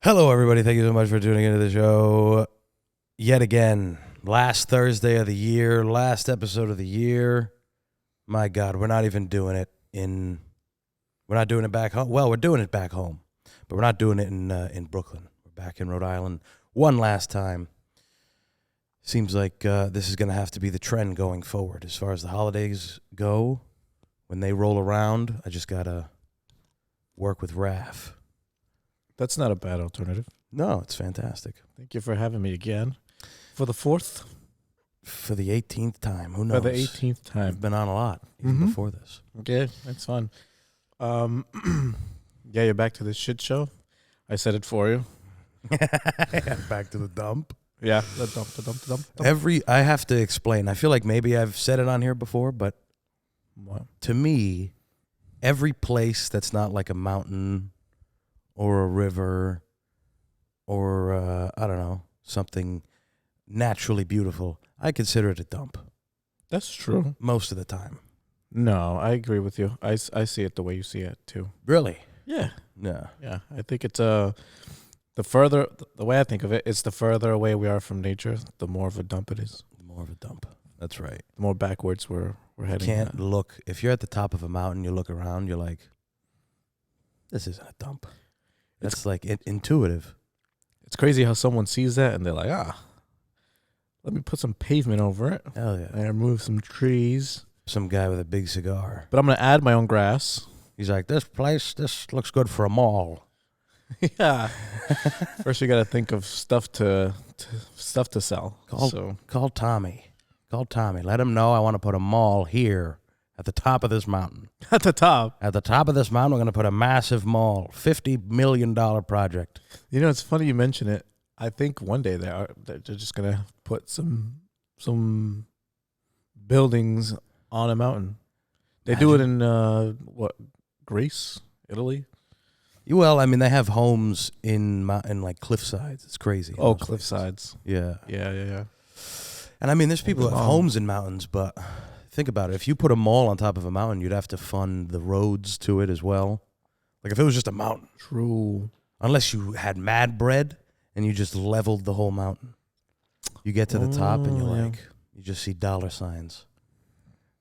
Hello, everybody. Thank you so much for tuning into the show yet again. Last Thursday of the year, last episode of the year. My God, we're not even doing it we're not doing it back home. Well, we're doing it back home, but we're not doing it in Brooklyn. We're back in Rhode Island one last time. Seems like this is going to have to be the trend going forward as far as the holidays go. When they roll around, I just got to work with Raf. That's not a bad alternative. No, it's fantastic. Thank you for having me again. For the 4th? For the 18th time. Who knows? For the 18th time. I've been on a lot even before this. Okay, that's fun. Yeah, you're back to this shit show. I said it for you. Back to the dump. Yeah, the dump. I have to explain. I feel like maybe I've said it on here before, but What? to me, every place that's not like a mountain or a river or, I don't know, something naturally beautiful, I consider it a dump. That's true. Most of the time. No, I agree with you. I see it the way you see it, too. Really? Yeah. Yeah. Yeah, I think it's the way I think of it, it's the further away we are from nature, the more of a dump it is. More of a dump. That's right. The more backwards we're heading. You can't look. If you're at the top of a mountain, you look around, you're like, this isn't a dump. That's like intuitive. It's crazy how someone sees that and they're like, let me put some pavement over it. Hell yeah. And remove some trees. Some guy with a big cigar. But I'm going to add my own grass. He's like, this looks good for a mall. Yeah. First, you got to think of stuff to sell. Call Tommy. Call Tommy. Let him know I want to put a mall here at the top of this mountain. At the top. At the top of this mountain, we're going to put a massive mall. $50 million project. You know, it's funny you mention it. I think one day they're just going to put some buildings on a mountain. They do it in, Greece? Italy? Well, I mean, they have homes in like cliff sides. It's crazy. Oh, cliff sides. Yeah. Yeah. And I mean, there's people who have homes in mountains, but think about it. If you put a mall on top of a mountain, you'd have to fund the roads to it as well. Like if it was just a mountain. True. Unless you had mad bread and you just leveled the whole mountain. You get to the top and you just see dollar signs.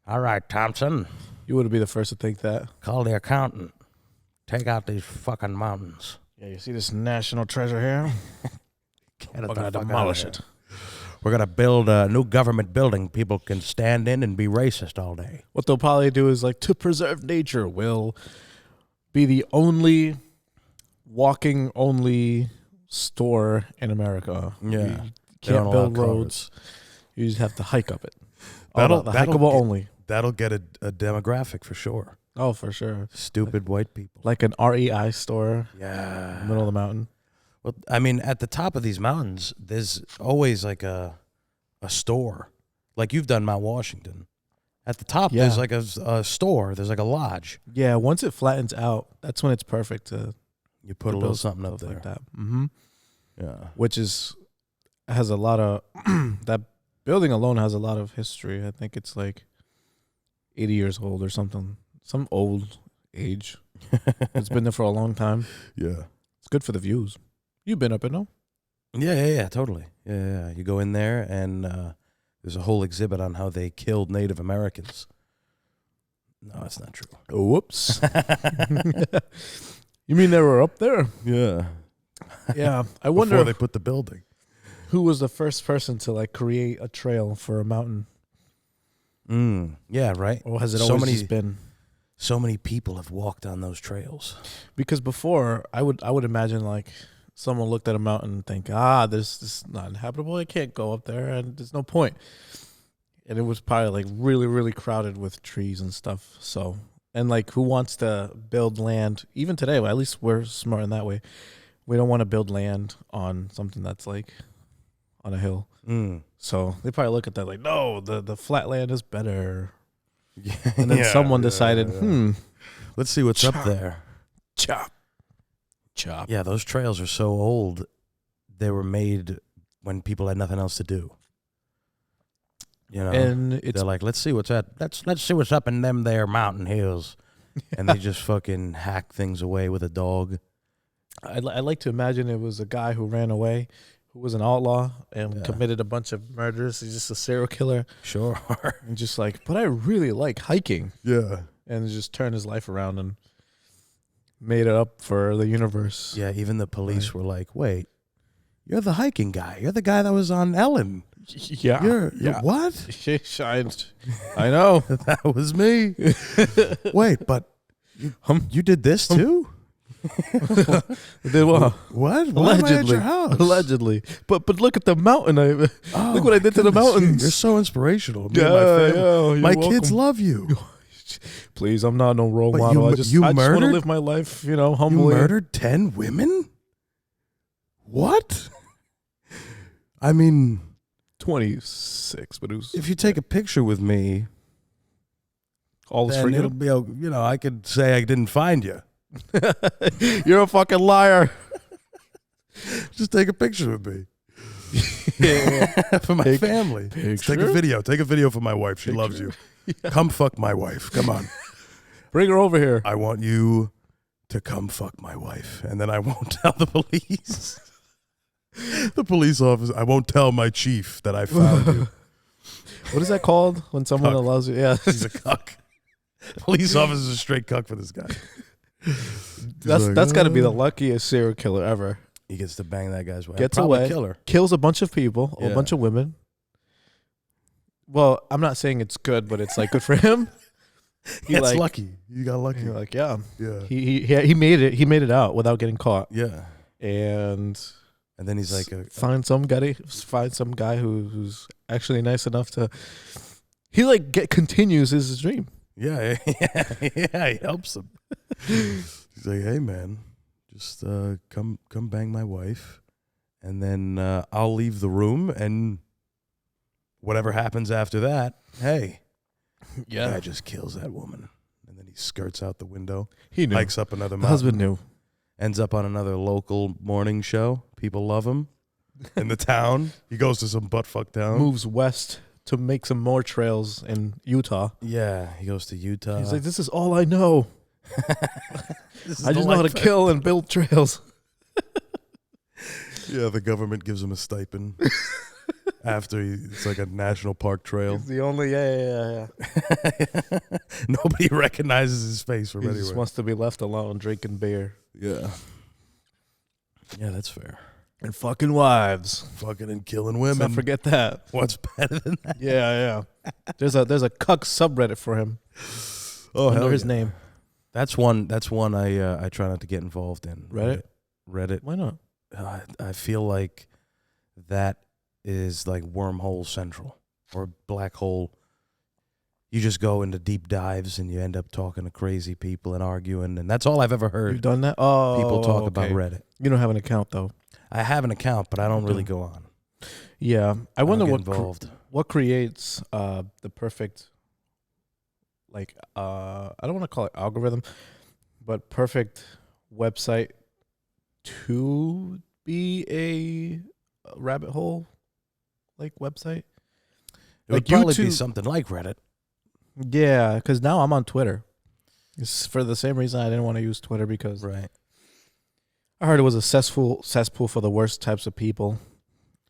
All right, Thompson. You would be the first to think that. Call the accountant. Take out these fucking mountains. Yeah, you see this national treasure here? We're going to demolish it. We're going to build a new government building people can stand in and be racist all day. What they'll probably do is, like, to preserve nature, will be the only walking-only store in America. Yeah. You can't build roads. You just have to hike up it. That'll only. That'll get a demographic for sure. Oh, for sure. Stupid white people. Like an REI store. Yeah. In the middle of the mountain. Well, I mean, at the top of these mountains, there's always like a store. Like you've done Mount Washington. At the top, there's like a store. There's like a lodge. Yeah, once it flattens out, that's when it's perfect to you put a little something up there. Like that. Mm-hmm. Yeah. Which has a lot of, that building alone has a lot of history. I think it's like 80 years old or something. Some old age. It's been there for a long time. Yeah. It's good for the views. You've been up it, no? Yeah, totally. Yeah. You go in there and there's a whole exhibit on how they killed Native Americans. No, that's not true. Whoops. You mean they were up there? Yeah. Yeah. I wonder before they put the building. Who was the first person to like create a trail for a mountain? Yeah, right. Or has it always been? So many people have walked on those trails. Because before, I would imagine like someone looked at a mountain and think, this is not inhabitable. I can't go up there, and there's no point. And it was probably like really, really crowded with trees and stuff. So, and like, who wants to build land? Even today, well, at least we're smart in that way. We don't want to build land on something that's like on a hill. So they probably look at that like, no, the flat land is better. Yeah, and then someone decided, let's see what's up there. Chop. Yeah, those trails are so old. They were made when people had nothing else to do. You know, and they're like, let's see what's let's see what's up in them there mountain hills, and they just fucking hack things away with a dog. I like to imagine it was a guy who ran away, who was an outlaw and committed a bunch of murders. He's just a serial killer. Sure. And just like, but I really like hiking. Yeah. And just turned his life around and made it up for the universe. Yeah, even the police were like, wait, you're the hiking guy. You're the guy that was on Ellen. Yeah. You're what? She shined. I know. That was me. Wait, but you did this too? Did what? What? Why am I at your house? Allegedly. But look at the mountain. Look what I did to the mountains. You're so inspirational. Me and my family. My kids welcome. love you. Please, I'm not no role But model. I just want to murdered? live my life, humbly. You murdered 10 women? What? I mean, 26, but it was if you take a picture with me, all this for then it'll you. be, I could say I didn't find you. You're a fucking liar. Just take a picture with me. Yeah. For my family. Take a video. Take a video for my wife. She loves you. Yeah. Come fuck my wife. Come on. Bring her over here. I want you to come fuck my wife. And then I won't tell the police. The police officer. I won't tell my chief that I found you. What is that called when someone Cuck. allows you? Yeah. He's a cuck. Police officer's a straight cuck for this guy. That's got to be the luckiest serial killer ever. He gets to bang that guy's wife. Gets Probably away, kill her. kills a bunch of people, Yeah. a bunch of women. Well, I'm not saying it's good, but it's like good for him. It's lucky. You got lucky. You're like, yeah. Yeah. He made it. He made it out without getting caught. Yeah. And then he's like, find some guy who's actually nice enough to. He continues his dream. yeah, he helps him. He's like, hey man, just come bang my wife, and then I'll leave the room, and whatever happens after that, hey, guy just kills that woman, and then he skirts out the window. He knew. Hikes up another The mountain. husband knew. Ends up on another local morning show. People love him in the town. He goes to some buttfuck town. Moves west to make some more trails in Utah. Yeah, he goes to Utah. He's like, this is all I know. I just know how to kill. kill and build trails. Yeah, the government gives him a stipend after it's like a national park trail. It's the only, yeah. Nobody recognizes his face from He anywhere. just wants to be left alone drinking beer. Yeah. Yeah, that's fair. And fucking wives. Fucking and killing Let's women. not forget that. What's better than that? Yeah. There's a cuck subreddit for him. Oh, Under hell his yeah. name. That's one I try not to get involved in. Reddit. Why not? I feel like that is like wormhole central or black hole. You just go into deep dives and you end up talking to crazy people and arguing, and that's all I've ever heard. You've done that? Oh, People talk about okay. Reddit. You don't have an account though. I have an account, but I don't really go on. Yeah, I wonder don't what get involved. what creates the perfect, like I don't want to call it algorithm, but perfect website to be a rabbit hole like website. It would Like probably be YouTube- something like Reddit. Yeah, because now I'm on Twitter. It's for the same reason I didn't want to use Twitter, because Right. I heard it was a cesspool for the worst types of people.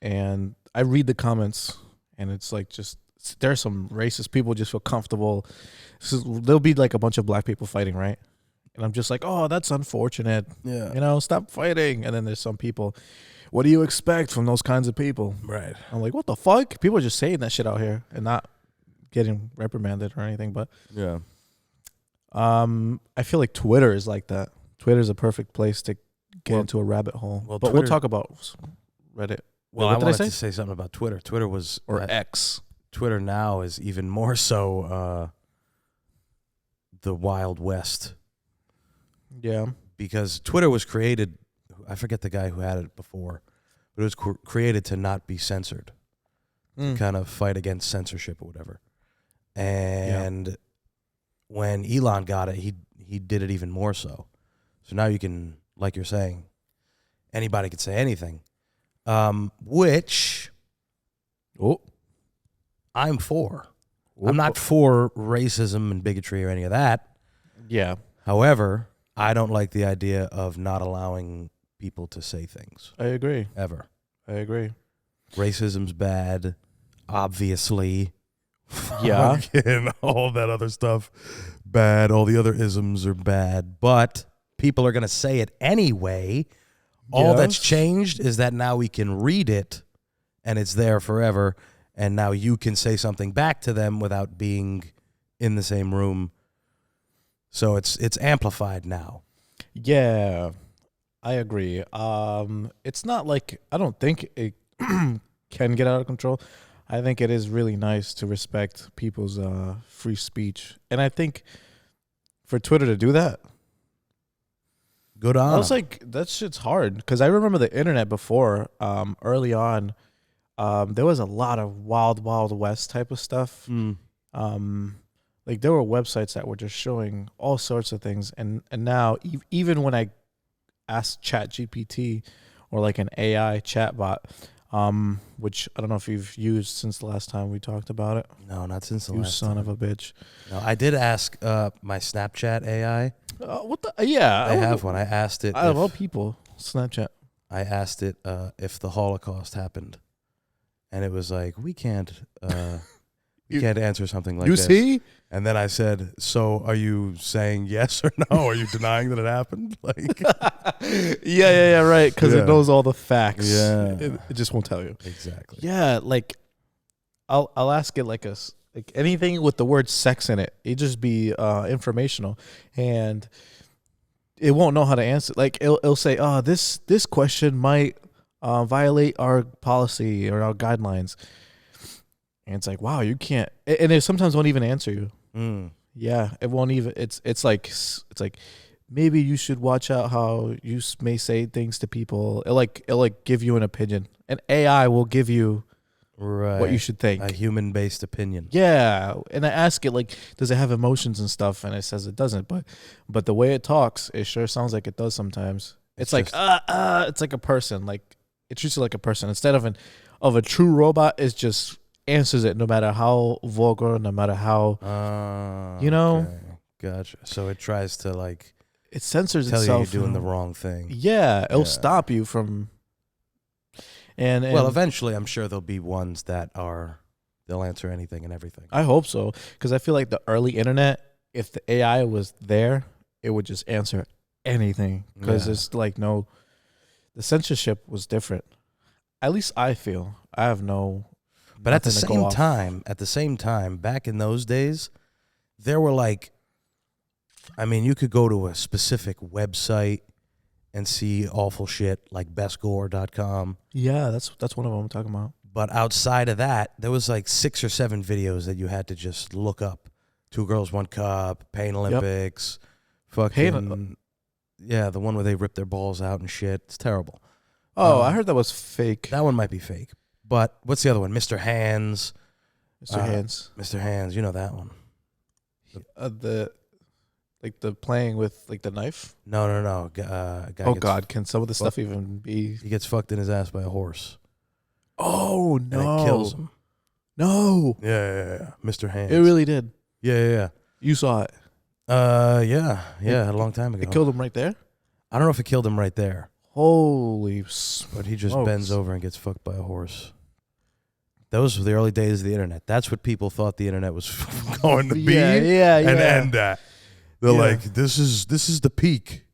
And I read the comments, and it's like just there's some racist people just feel comfortable. There'll be like a bunch of black people fighting, right? And I'm just like, oh, that's unfortunate. Yeah. Stop fighting. And then there's some people, what do you expect from those kinds of people? Right. I'm like, what the fuck? People are just saying that shit out here and not getting reprimanded or anything. But Yeah. I feel like Twitter is like that. Twitter's a perfect place to get into a rabbit hole. well, But Twitter- we'll talk about Reddit. Well, What I did I wanted say? to say something about Twitter. Twitter was Or X. Twitter now is even more so the Wild West, Yeah. because Twitter was created. I forget the guy who had it before, but it was created to not be censored, kind of fight against censorship or whatever. And when Elon got it, he did it even more so. So now you can, like you're saying, anybody could say anything, which I'm for. I'm not for racism and bigotry or any of that. Yeah. However, I don't like the idea of not allowing people to say things. I agree. Ever. I agree. Racism's bad, obviously. Yeah. And all that other stuff, bad. All the other isms are bad. But people are going to say it anyway. All that's changed is that now we can read it, and it's there forever. And now you can say something back to them without being in the same room. So it's amplified now. Yeah, I agree. It's not like, I don't think it can get out of control. I think it is really nice to respect people's free speech. And I think for Twitter to do that, good on. I was like, that shit's hard. Because I remember the internet before, early on, there was a lot of wild, wild west type of stuff. Like there were websites that were just showing all sorts of things. And now, even when I ask ChatGPT or like an AI chatbot, which I don't know if you've used since the last time we talked about it. No, not since the you last son time. of a bitch. No, I did ask my Snapchat AI. What the? Yeah. I have one. I asked it. I love people. Snapchat. I asked it if the Holocaust happened. And it was like, we can't answer something like this. You see? And then I said, so are you saying yes or no? Are you denying that it happened? Like, yeah, right. Because Yeah. it knows all the facts. Yeah. It just won't tell you. Exactly. Yeah, like I'll ask it like anything with the word sex in it. It just be informational, and it won't know how to answer. Like it'll say, "Oh, this question might violate our policy or our guidelines." And it's like, wow, you can't. And it sometimes won't even answer you. Yeah, it won't even. It's like maybe you should watch out how you may say things to people. It'll give you an opinion. An AI will give you what you should think. A human-based opinion. Yeah, and I ask it like, does it have emotions and stuff? And it says it doesn't. But the way it talks, it sure sounds like it does sometimes. It's like it's like a person. Like it treats you like a person instead of a true robot. It's just answers it no matter how vulgar, no matter how Okay. Gotcha. So it tries to like it censors tell itself. you you're doing the wrong thing. Yeah, it'll stop you from. And well, eventually, I'm sure there'll be ones they'll answer anything and everything. I hope so, because I feel like the early internet, if the AI was there, it would just answer anything. Because it's like the censorship was different. At least I feel. I have no. But at the same time, back in those days, there were like, I mean, you could go to a specific website and see awful shit like bestgore.com. Yeah, that's one of them I'm talking about. But outside of that, there was like 6 or 7 videos that you had to just look up. 2 Girls, 1 Cup, Pain Olympics, fucking, the one where they rip their balls out and shit. It's terrible. Oh, I heard that was fake. That one might be fake. But what's the other one? Mr. Hands. Mr. Hands. Mr. Hands, you know that one. The playing with like the knife. No. God, can some of the stuff even be? He gets fucked in his ass by a horse. Oh no! And it kills him. No. Yeah. Mr. Hands. It really did. Yeah. You saw it. Yeah. A long time ago. It killed him right there. I don't know if it killed him right there. Holy But he just smokes. bends over and gets fucked by a horse. Those were the early days of the internet. That's what people thought the internet was going to be. Yeah. And end that. They're like, this is the peak.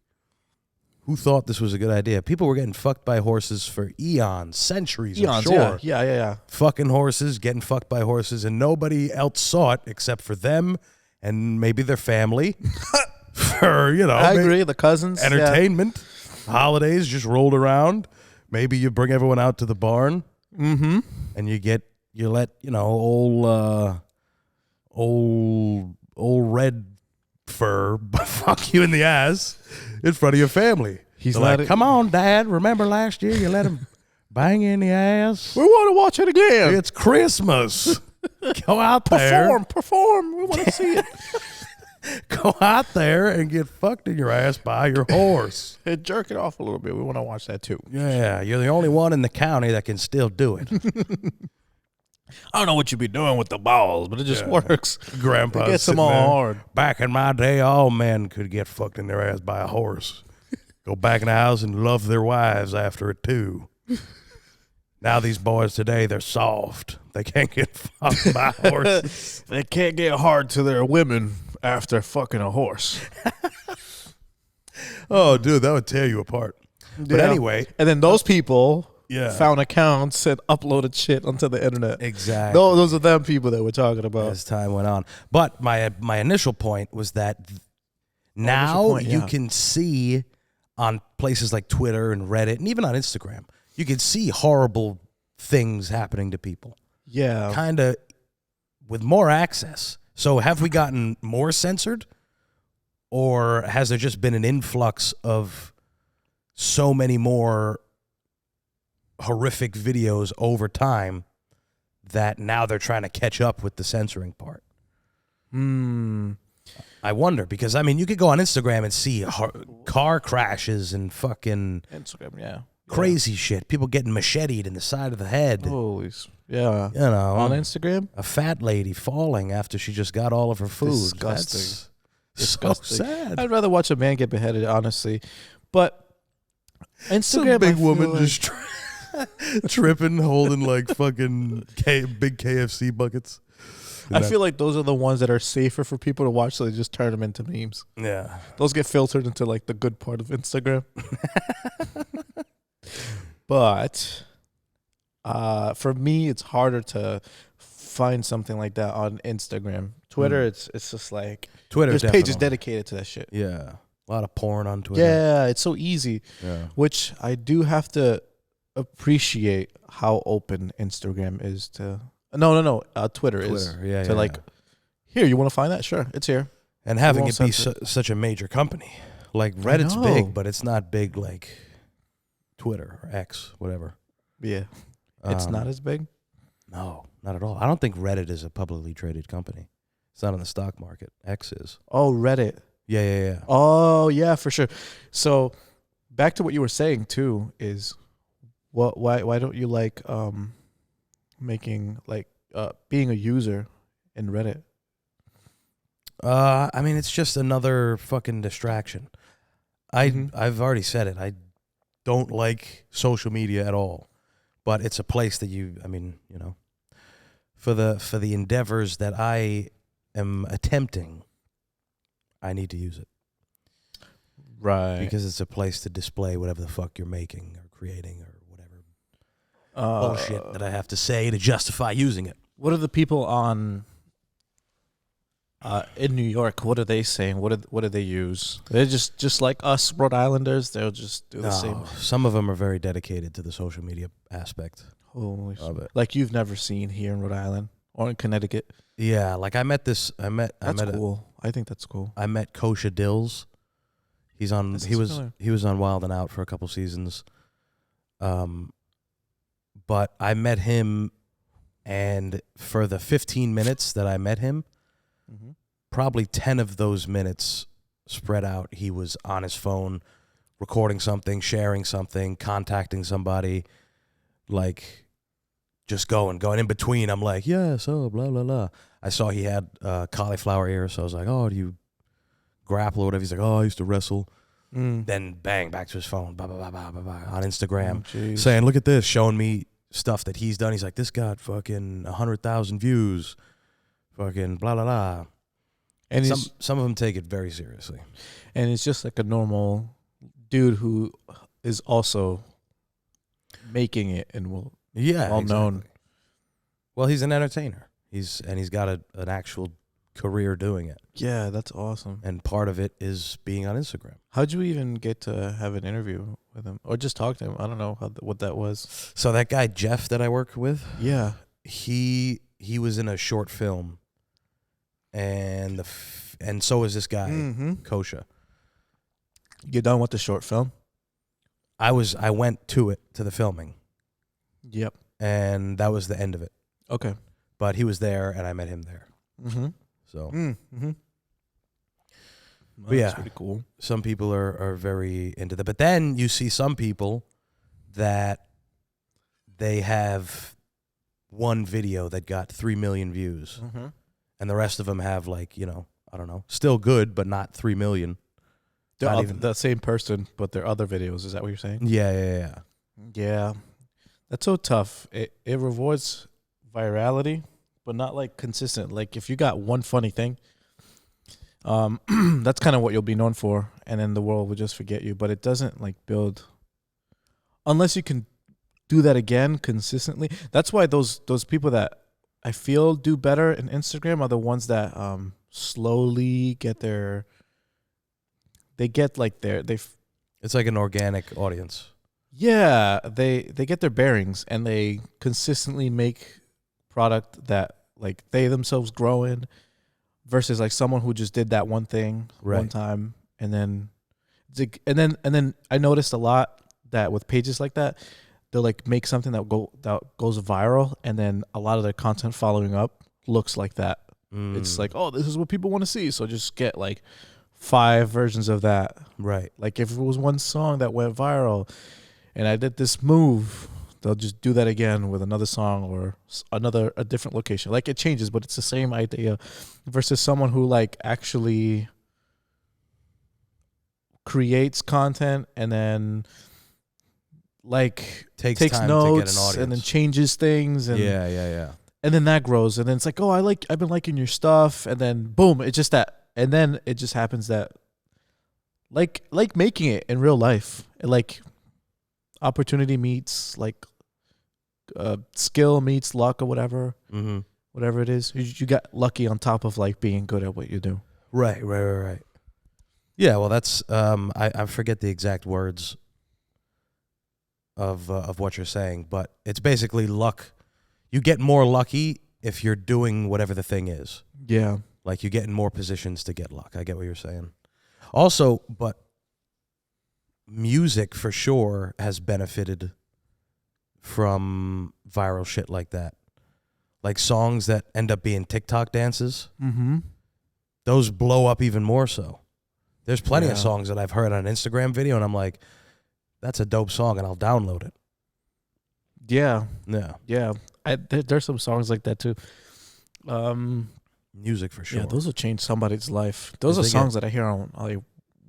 Who thought this was a good idea? People were getting fucked by horses for eons, centuries, I'm sure. Yeah. Fucking horses, getting fucked by horses, and nobody else saw it except for them and maybe their family. For, I agree, the cousins. Entertainment. Yeah. Holidays just rolled around. Maybe you bring everyone out to the barn. Mm-hmm. And you let old red fur fuck you in the ass in front of your family. He's like, come on, Dad. Remember last year you let him bang you in the ass? We want to watch it again. It's Christmas. Go out there. Perform. We want to see it. Go out there and get fucked in your ass by your horse. Hey, jerk it off a little bit. We want to watch that too. Yeah, you're the only one in the county that can still do it. I don't know what you be doing with the balls, but it just works. Grandpa gets them all hard. Back in my day, all men could get fucked in their ass by a horse. go back in the house and love their wives after it too. Now these boys today, they're soft. They can't get fucked by horses. They can't get hard to their women after fucking a horse. Oh, dude, that would tear you apart. But anyway. And then those people Yeah. found accounts and uploaded shit onto the internet. Exactly. Those are them people that we're talking about. As time went on. But my initial point was that now you can see on places like Twitter and Reddit and even on Instagram, you can see horrible things happening to people. Yeah. Kind of with more access. So have we gotten more censored? Or has there just been an influx of so many more horrific videos over time that now they're trying to catch up with the censoring part? I wonder, because, I mean, you could go on Instagram and see car crashes and fucking Instagram, crazy shit. People getting macheted in the side of the head. Holy, yeah. You know, on Instagram? A fat lady falling after she just got all of her food. Disgusting. That's Disgusting. so sad. I'd rather watch a man get beheaded, honestly. But Instagram, Some big I feel woman like, just tripping, holding like fucking big KFC buckets. I feel like those are the ones that are safer for people to watch, so they just turn them into memes. Yeah. Those get filtered into like the good part of Instagram. But for me, it's harder to find something like that on Instagram. Twitter, it's just like Twitter. there's pages dedicated to that shit. Yeah. A lot of porn on Twitter. Yeah, it's so easy. Yeah. Which I do have to appreciate how open Instagram is to. Twitter is. Yeah. To like, here, you want to find that? Sure, it's here. And having it be censor such a major company. Like Reddit's big, but it's not big like Twitter or X, whatever. Yeah. It's not as big? No, not at all. I don't think Reddit is a publicly traded company. It's not on the stock market. X is. Oh, Reddit. Yeah. Oh, yeah, for sure. So back to what you were saying too is why don't you like making like being a user in Reddit? I mean, it's just another fucking distraction. I've already said it. I don't like social media at all, but it's a place that for the endeavors that I am attempting, I need to use it. Right. Because it's a place to display whatever the fuck you're making or creating or whatever bullshit that I have to say to justify using it. What are the people on in New York? What are they saying? What do they use? They're just like us Rhode Islanders. They'll just do the same. Some of them are very dedicated to the social media aspect. Holy of it. Like you've never seen here in Rhode Island or in Connecticut. Yeah, like I met That's cool. I think that's cool. I met Kosha Dills. He was on Wild and Out for a couple seasons. But I met him, and for the 15 minutes that I met him, probably 10 of those minutes spread out, he was on his phone, recording something, sharing something, contacting somebody, like just going in between. I'm like, yeah, so blah, blah, blah. I saw he had cauliflower ears, so I was like, oh, do you grapple or whatever? He's like, oh, I used to wrestle. Then bang, back to his phone, blah, blah, blah, blah, blah, blah, on Instagram, saying, look at this, showing me stuff that he's done. He's like, this got fucking 100,000 views, fucking blah, blah, blah. And some of them take it very seriously. And it's just like a normal dude who is also making it and well known. Well, he's an entertainer. He's got an actual career doing it. Yeah, that's awesome. And part of it is being on Instagram. How'd you even get to have an interview with him or just talk to him? I don't know what that was. So that guy Jeff that I work with, yeah, he was in a short film, and so is this guy Kosha. You done with the short film? I went to the filming. Yep. And that was the end of it. Okay. But he was there, and I met him there. So. But yeah, that's pretty cool. Some people are very into that. But then you see some people that they have one video that got 3 million views. And the rest of them have like, I don't know, still good, but not 3 million. The same person, but their other videos. Is that what you're saying? Yeah. Yeah, that's so tough. It rewards virality, but not like consistent. Like if you got one funny thing, that's kind of what you'll be known for, and then the world will just forget you. But it doesn't like build unless you can do that again consistently. That's why those people that I feel do better in Instagram are the ones that slowly get their. They get like It's like an organic audience. Yeah, they get their bearings and they consistently make product that like they themselves grow in versus like someone who just did that one thing one time and then I noticed a lot that with pages like that they'll like make something that goes viral and then a lot of their content following up looks like that. It's like, oh, this is what people want to see, so just get like 5 versions of that. Right. Like if it was one song that went viral and I did this move, they'll just do that again with another song or a different location. Like it changes, but it's the same idea versus someone who like actually creates content and then like takes time notes to get an audience and then changes things and yeah. And then that grows and then it's like, oh, I've been liking your stuff and then boom, it's just that and then it just happens that like making it in real life. Like opportunity meets like skill meets luck or whatever. Mm-hmm. Whatever it is. You got lucky on top of like being good at what you do. Right. Yeah, well that's I forget the exact words of what you're saying, but it's basically luck. You get more lucky if you're doing whatever the thing is. Yeah. Like you get in more positions to get luck. I get what you're saying. Also, but music for sure has benefited from viral shit like that. Like songs that end up being TikTok dances. Mm-hmm. Those blow up even more so. There's plenty of songs that I've heard on an Instagram video and I'm like, that's a dope song and I'll download it. Yeah. Yeah. Yeah. There's some songs like that too. Music for sure. Yeah, those will change somebody's life. Those are songs that I hear on like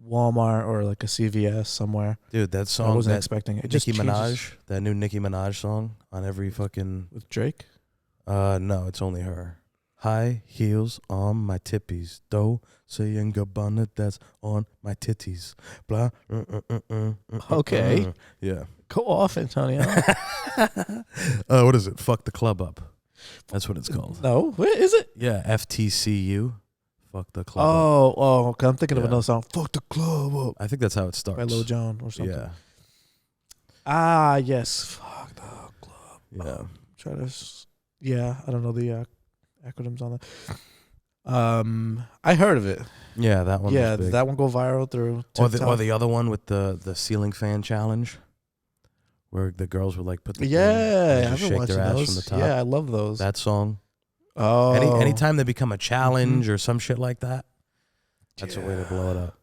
Walmart or like a CVS somewhere. Dude, that song I wasn't expecting it. Nicki Minaj, that new Nicki Minaj song on every fucking with Drake? No, it's only her. High heels on my tippies, though saying Gabbana that's on my titties. Blah. Okay. Yeah. Go off, Antonio. What is it? Fuck the club up. That's what it's called. No, what is it? Yeah, FTCU. Fuck the club up. Oh, okay. I'm thinking of another song. Fuck the club up. I think that's how it starts. By Lil Jon or something. Yeah. Ah, yes. Fuck the club. Yeah. I don't know the acronyms on that. I heard of it. Yeah, that one. Yeah, was big. that one go viral through TikTok. Or the other one with the ceiling fan challenge, where the girls would like put the I've been shake watching their ass those. from the top. Yeah, I love those. That song. Oh, anytime they become a challenge or some shit like that, that's a way to blow it up.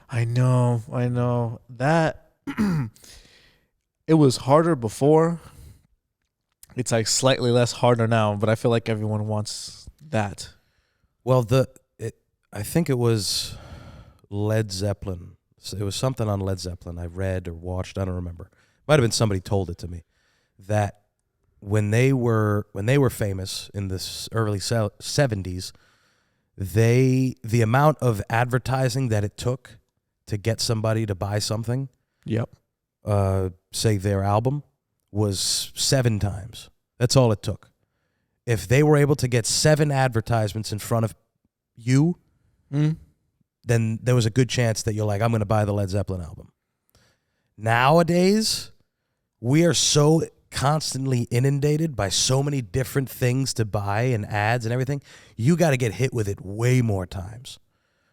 I know that. It was harder before. It's like slightly less harder now, but I feel like everyone wants that. Well, I think it was Led Zeppelin. It was something on Led Zeppelin I read or watched. I don't remember. Might have been somebody told it to me that when they were famous in the early 70s, the amount of advertising that it took to get somebody to buy something, say their album, was 7 times. That's all it took. If they were able to get 7 advertisements in front of you, then there was a good chance that you're like, I'm going to buy the Led Zeppelin album. Nowadays, we are so constantly inundated by so many different things to buy and ads and everything. You got to get hit with it way more times,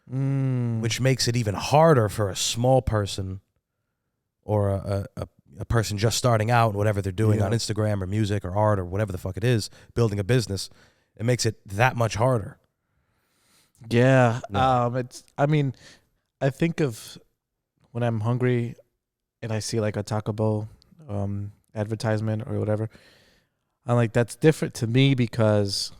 which makes it even harder for a small person or a person just starting out, whatever they're doing on Instagram or music or art or whatever the fuck it is, building a business. It makes it that much harder. Yeah. I think of when I'm hungry and I see like a Taco Bell advertisement or whatever. I'm like, that's different to me because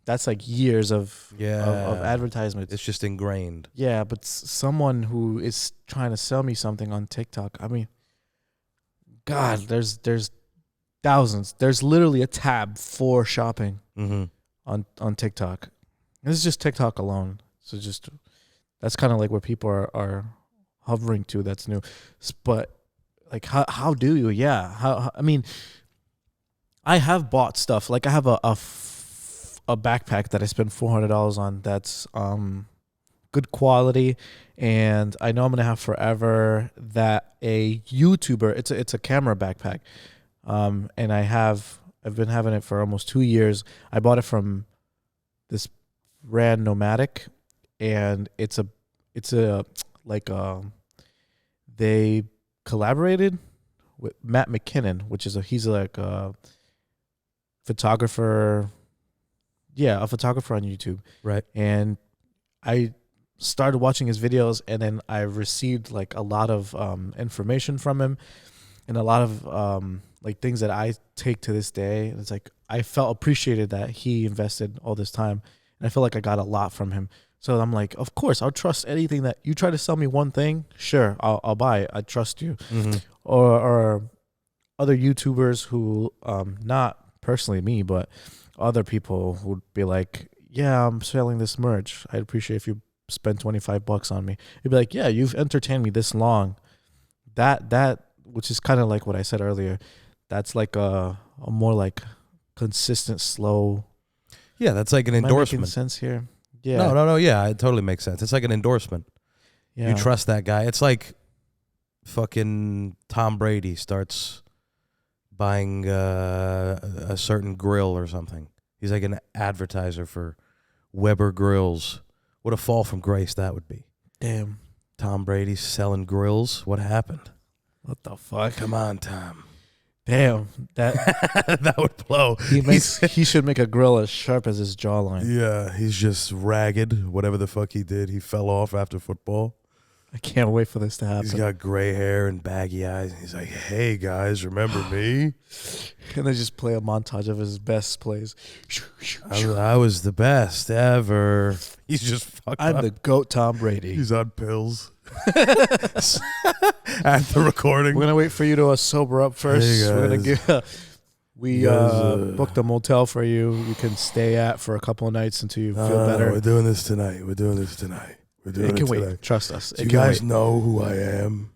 That's like years of Yeah. of advertisements. It's just ingrained. Yeah, but someone who is trying to sell me something on TikTok, I mean, God, there's thousands. There's literally a tab for shopping Mm-hmm. on TikTok. This is just TikTok alone. So just that's kind of like where people are hovering to. That's new, but like how do you? Yeah, how I mean, I have bought stuff. Like I have a backpack that I spent $400 on. That's good quality, and I know I'm gonna have forever. That a YouTuber. It's a camera backpack, and I've been having it for almost 2 years. I bought it from this brand Nomadic, and it's a like they collaborated with Matt McKinnon, which is he's like a photographer. Yeah, a photographer on YouTube. Right. And I started watching his videos, and then I received like a lot of information from him, and a lot of like things that I take to this day. And it's like I felt appreciated that he invested all this time, and I feel like I got a lot from him. So I'm like, of course, I'll trust anything that you try to sell me. One thing, sure, I'll buy it. I trust you. Mm-hmm. Or other YouTubers who, not personally me, but other people would be like, yeah, I'm selling this merch. I'd appreciate if you spend $25 on me. You'd be like, yeah, you've entertained me this long. That which is kind of like what I said earlier. That's like a more like consistent, slow. Yeah, that's like an Am I endorsement. making sense here? Yeah. No. Yeah, it totally makes sense. It's like an endorsement. Yeah. You trust that guy. It's like fucking Tom Brady starts buying a certain grill or something. He's like an advertiser for Weber Grills. What a fall from grace that would be. Damn. Tom Brady selling grills. What happened? What the fuck? Come on, Tom. Damn. That That would blow. he should make a grill as sharp as his jawline. Yeah, he's just ragged. Whatever the fuck he did, he fell off after football. I can't wait for this to happen. He's got gray hair and baggy eyes. He's like, hey, guys, remember me? And they just play a montage of his best plays. I was the best ever. He's just fucked I'm up. the GOAT Tom Brady. He's on pills. At the recording. We're going to wait for you to sober up first. Hey, We're going to guys. give... We booked a motel for you. You can stay at for a couple of nights until you feel better. We're doing this tonight. We're doing this tonight. We're doing It can tonight. wait. Trust us. Do It you can guys wait. know who I am?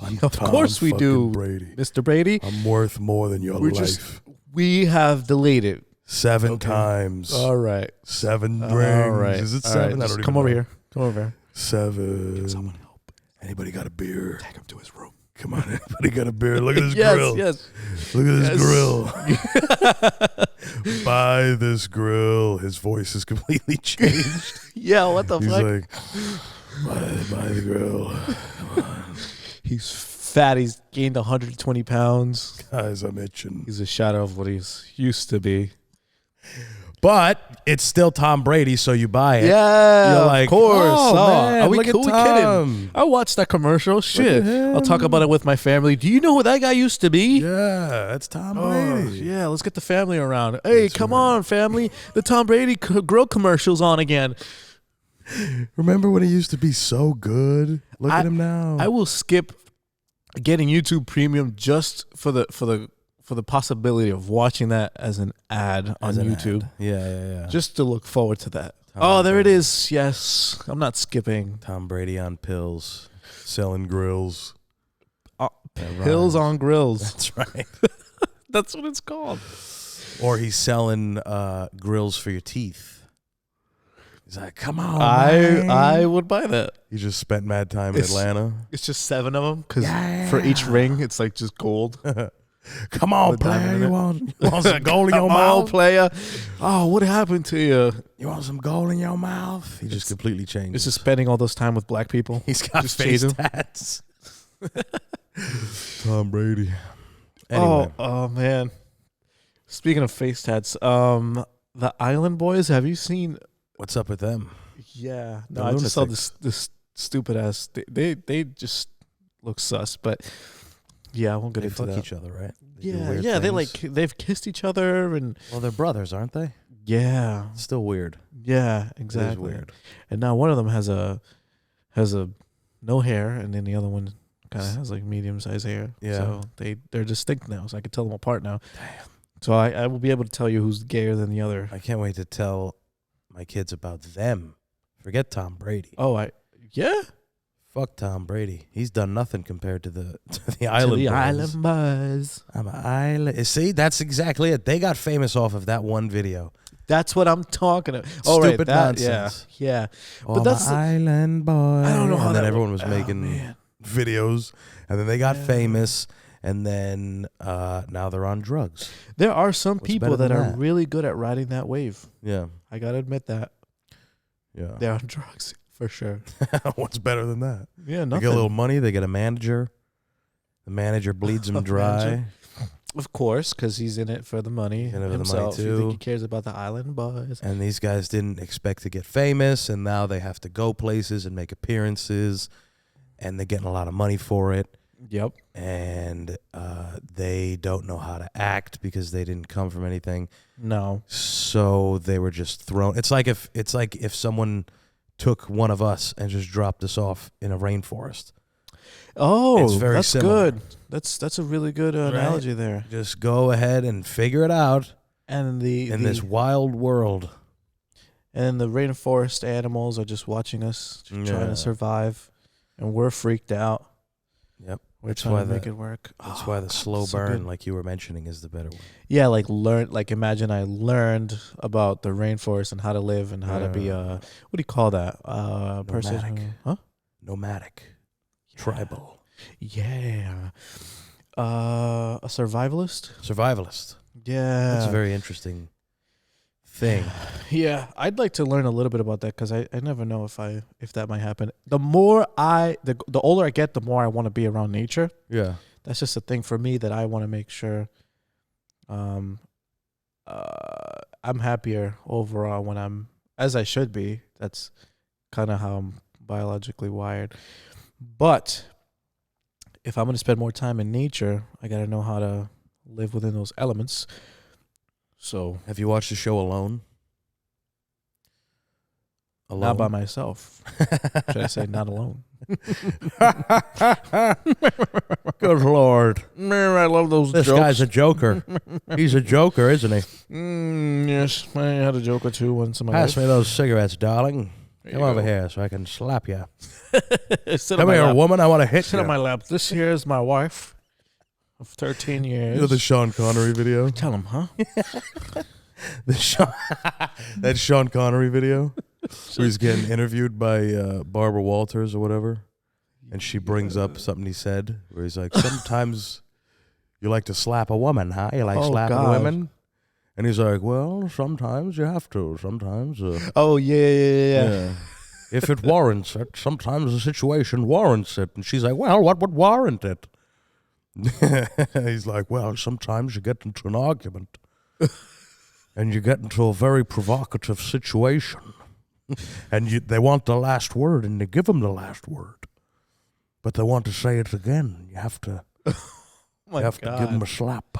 I'm Of Tom course we do. fucking Brady. Mr. Brady, I'm worth more than your We're life. just- we have delayed it. 7 Okay. times. All right. 7 rings. All right. Is it All 7? right. I Just don't even come over know. here. Come over here. 7. Someone help. Anybody got a beer? Take him to his room. Come on, anybody got a beer? Look at this Yes, grill. yes. Look at this Yes. grill. Buy this grill. His voice is completely changed. Yeah, what the He's fuck? like, buy the grill. Come on. He's fat. He's gained 120 pounds. Guys, I'm itching. He's a shadow of what he's used to be. But it's still Tom Brady, so you buy it. Yeah, You're like, of course. oh, man, are we, look at could we Tom. kidding? I watched that commercial. Shit. him. I'll talk about it with my family. Do you know who that guy used to be? Yeah, that's Tom Oh, Brady. yeah, let's get the family around. Hey, That's come right. on, family. The Tom Brady grill commercial's on again. Remember when he used to be so good? Look at him now. I will skip getting YouTube Premium just for the possibility of watching that as an ad on As an YouTube. ad. Yeah. Just to look forward to that. Tom There it Brady. is. Yes. I'm not skipping. Tom Brady on pills, selling grills. That Pills rhymes. on grills. That's right. That's what it's called. Or he's selling grills for your teeth. He's like, come on, man. I would buy that. He just spent mad time in It's- Atlanta. It's just 7 of them because for each ring, it's like just gold. Come on, With diamond player. in You it. want some gold in your Come on, mouth? player. Oh, what happened to you? You want some gold in your mouth? He just completely changed. It's just spending all those time with black people. He's got just face chasing. tats. Tom Brady. Anyway. Oh man. Speaking of face tats, the Island Boys, have you seen? What's up with them? Yeah, The no, I just saw lunatics. this stupid ass. They just look sus, but yeah, I won't get They into fuck that. each other, right? They do Yeah, weird yeah, things. they've kissed each other and Well, they're brothers, aren't they? Yeah. It's still weird. Yeah, It is exactly. weird. And now one of them has a no hair, and then the other one kind of has like medium sized hair. Yeah. So they're distinct now, so I can tell them apart now. Damn. So I will be able to tell you who's gayer than the other. I can't wait to tell my kids about them. Forget Tom Brady. Oh, yeah. Fuck Tom Brady. He's done nothing compared to the Island Boys. Island Boys. I'm an island. See, that's exactly it. They got famous off of that one video. That's what I'm talking about. Stupid right, nonsense. Yeah. Oh, But that's Island Boy. I don't know how and then that everyone was making videos, and then they got famous, and then now they're on drugs. There are some What's people better that than are that? really good at riding that wave. Yeah. I gotta admit that. Yeah. They're on drugs for sure. What's better than that? Yeah, They nothing. get a little money. They get a manager. The manager bleeds them dry. Manager. Of course, because he's in it for the money In it for the money, himself. You too. think he cares about the Island Boys? And these guys didn't expect to get famous, and now they have to go places and make appearances, and they're getting a lot of money for it. Yep. And they don't know how to act because they didn't come from anything. No. So they were just thrown. It's like if someone took one of us and just dropped us off in a rainforest. Oh, It's very that's similar. good. That's a really good analogy there. Just go ahead and figure it out And in this wild world. and the rainforest animals are just watching us, trying Yeah. to survive, and we're freaked out. Yep. We're That's trying why to make it work. That's why the slow so burn, good. like you were mentioning, is the better one. Yeah, imagine I learned about the rainforest and how to live and how to be what do you call that? Person Nomadic. huh? Nomadic. Tribal. Yeah. A survivalist? Survivalist. Yeah. That's a very interesting thing. Yeah, I'd like to learn a little bit about that because I never know if that might happen. The older I get, the more I want to be around nature. Yeah. That's just a thing for me that I want to make sure I'm happier overall when I'm as I should be. That's kind of how I'm biologically wired. But if I'm going to spend more time in nature, I got to know how to live within those elements. So, Have you watched the show Alone? not by myself. Should I say not alone? Good Lord. I love those This jokes. guy's a joker. He's a joker, isn't he? Yes, I had a joke or two once in my Pass life. me those cigarettes, darling. There Come you over go. here so I can slap you. Sit on Come my here, lap. woman. I want to hit Sit you. on my lap. This here is my wife of 13 years. You know the Sean Connery video? Tell him, huh? That Sean Connery video where he's getting interviewed by Barbara Walters or whatever, and she brings up something he said where he's like, sometimes you like to slap a woman, huh? You like Oh, slapping God. women? And he's like, well, sometimes you have to. Sometimes. Oh, yeah. If it warrants it, sometimes the situation warrants it. And she's like, well, what would warrant it? He's like, well, sometimes you get into an argument and you get into a very provocative situation and they want the last word and you give them the last word. But they want to say it again. You have to, My to give them God. a slap.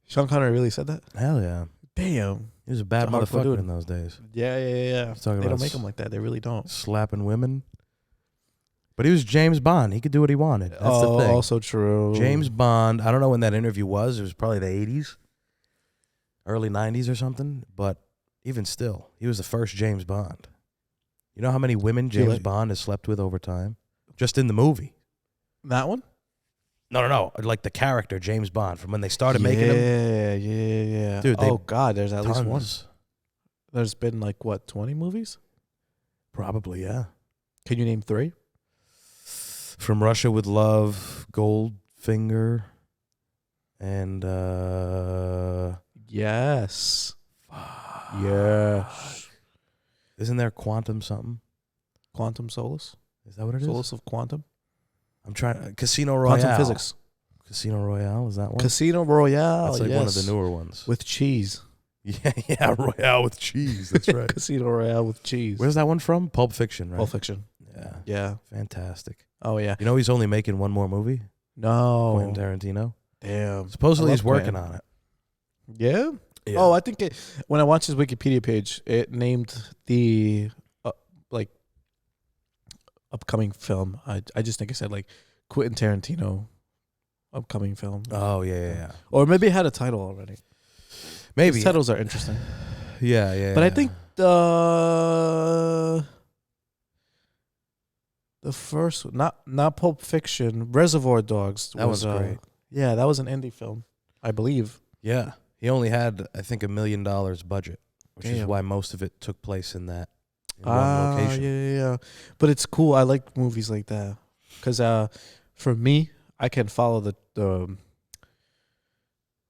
Sean Connery really said that? Hell yeah. Damn. He was a bad It's a hardcore motherfucker dude. in those days. Yeah. He's talking They about don't make them like that. They really don't. slapping women. But he was James Bond. He could do what he wanted. That's the thing. Also true. James Bond, I don't know when that interview was. It was probably the 80s, early 90s or something. But even still, he was the first James Bond. You know how many women James Bond has slept with over time? Just in the movie. That one? No. Like the character, James Bond, from when they started making him. Yeah. Dude, oh, God, there's at least one. Tons. There's been 20 movies? Probably, yeah. Can you name 3? From Russia with Love, Goldfinger, and Yes. Yeah. isn't there Quantum something? Quantum Solace? Is that what it is? Solace of Quantum? I'm trying. Casino Royale. Quantum Physics. Casino Royale, is that one? Casino Royale. That's like yes. one of the newer ones. With cheese. Yeah, Royale with cheese. That's right. Casino Royale with cheese. Where's that one from? Pulp Fiction, right? Pulp Fiction. Yeah. Yeah. Fantastic. Oh, yeah. You know he's only making one more movie? No. Quentin Tarantino. Damn. Supposedly I love he's working Quentin. on it. Yeah? Yeah. Oh, I think when I watched his Wikipedia page, it named the like upcoming film. I just think it said like Quentin Tarantino upcoming film. Oh yeah. Or maybe it had a title already. Maybe His titles are interesting. Yeah. But I think the first, not Pulp Fiction, Reservoir Dogs. That was great. Yeah, that was an indie film, I believe. Yeah, he only had I think $1 million budget, which is Damn. why most of it took place in that one location. Yeah. But it's cool. I like movies like that because for me, I can follow the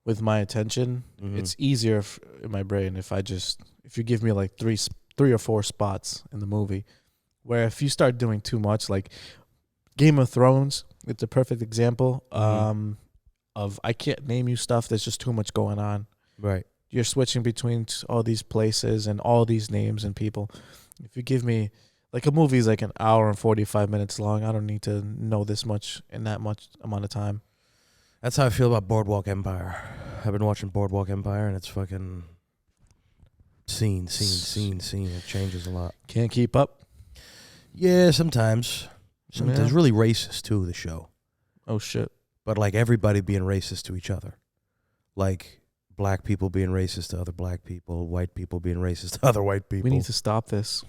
with my attention. Mhm. It's easier in my brain if you give me like three or four spots in the movie. Where if you start doing too much, like Game of Thrones, it's a perfect example of I can't name you stuff. There's just too much going on. Right. You're switching between all these places and all these names and people. If you give me like a movie is like an hour and 45 minutes long, I don't need to know this much in that much amount of time. That's how I feel about Boardwalk Empire. I've been watching Boardwalk Empire, and it's fucking scene. It changes a lot. Can't keep up. Yeah, sometimes. Yeah. It's really racist, too, the show. Oh, shit. But, like, everybody being racist to each other. Like, black people being racist to other black people, white people being racist to other white people. We need to stop this.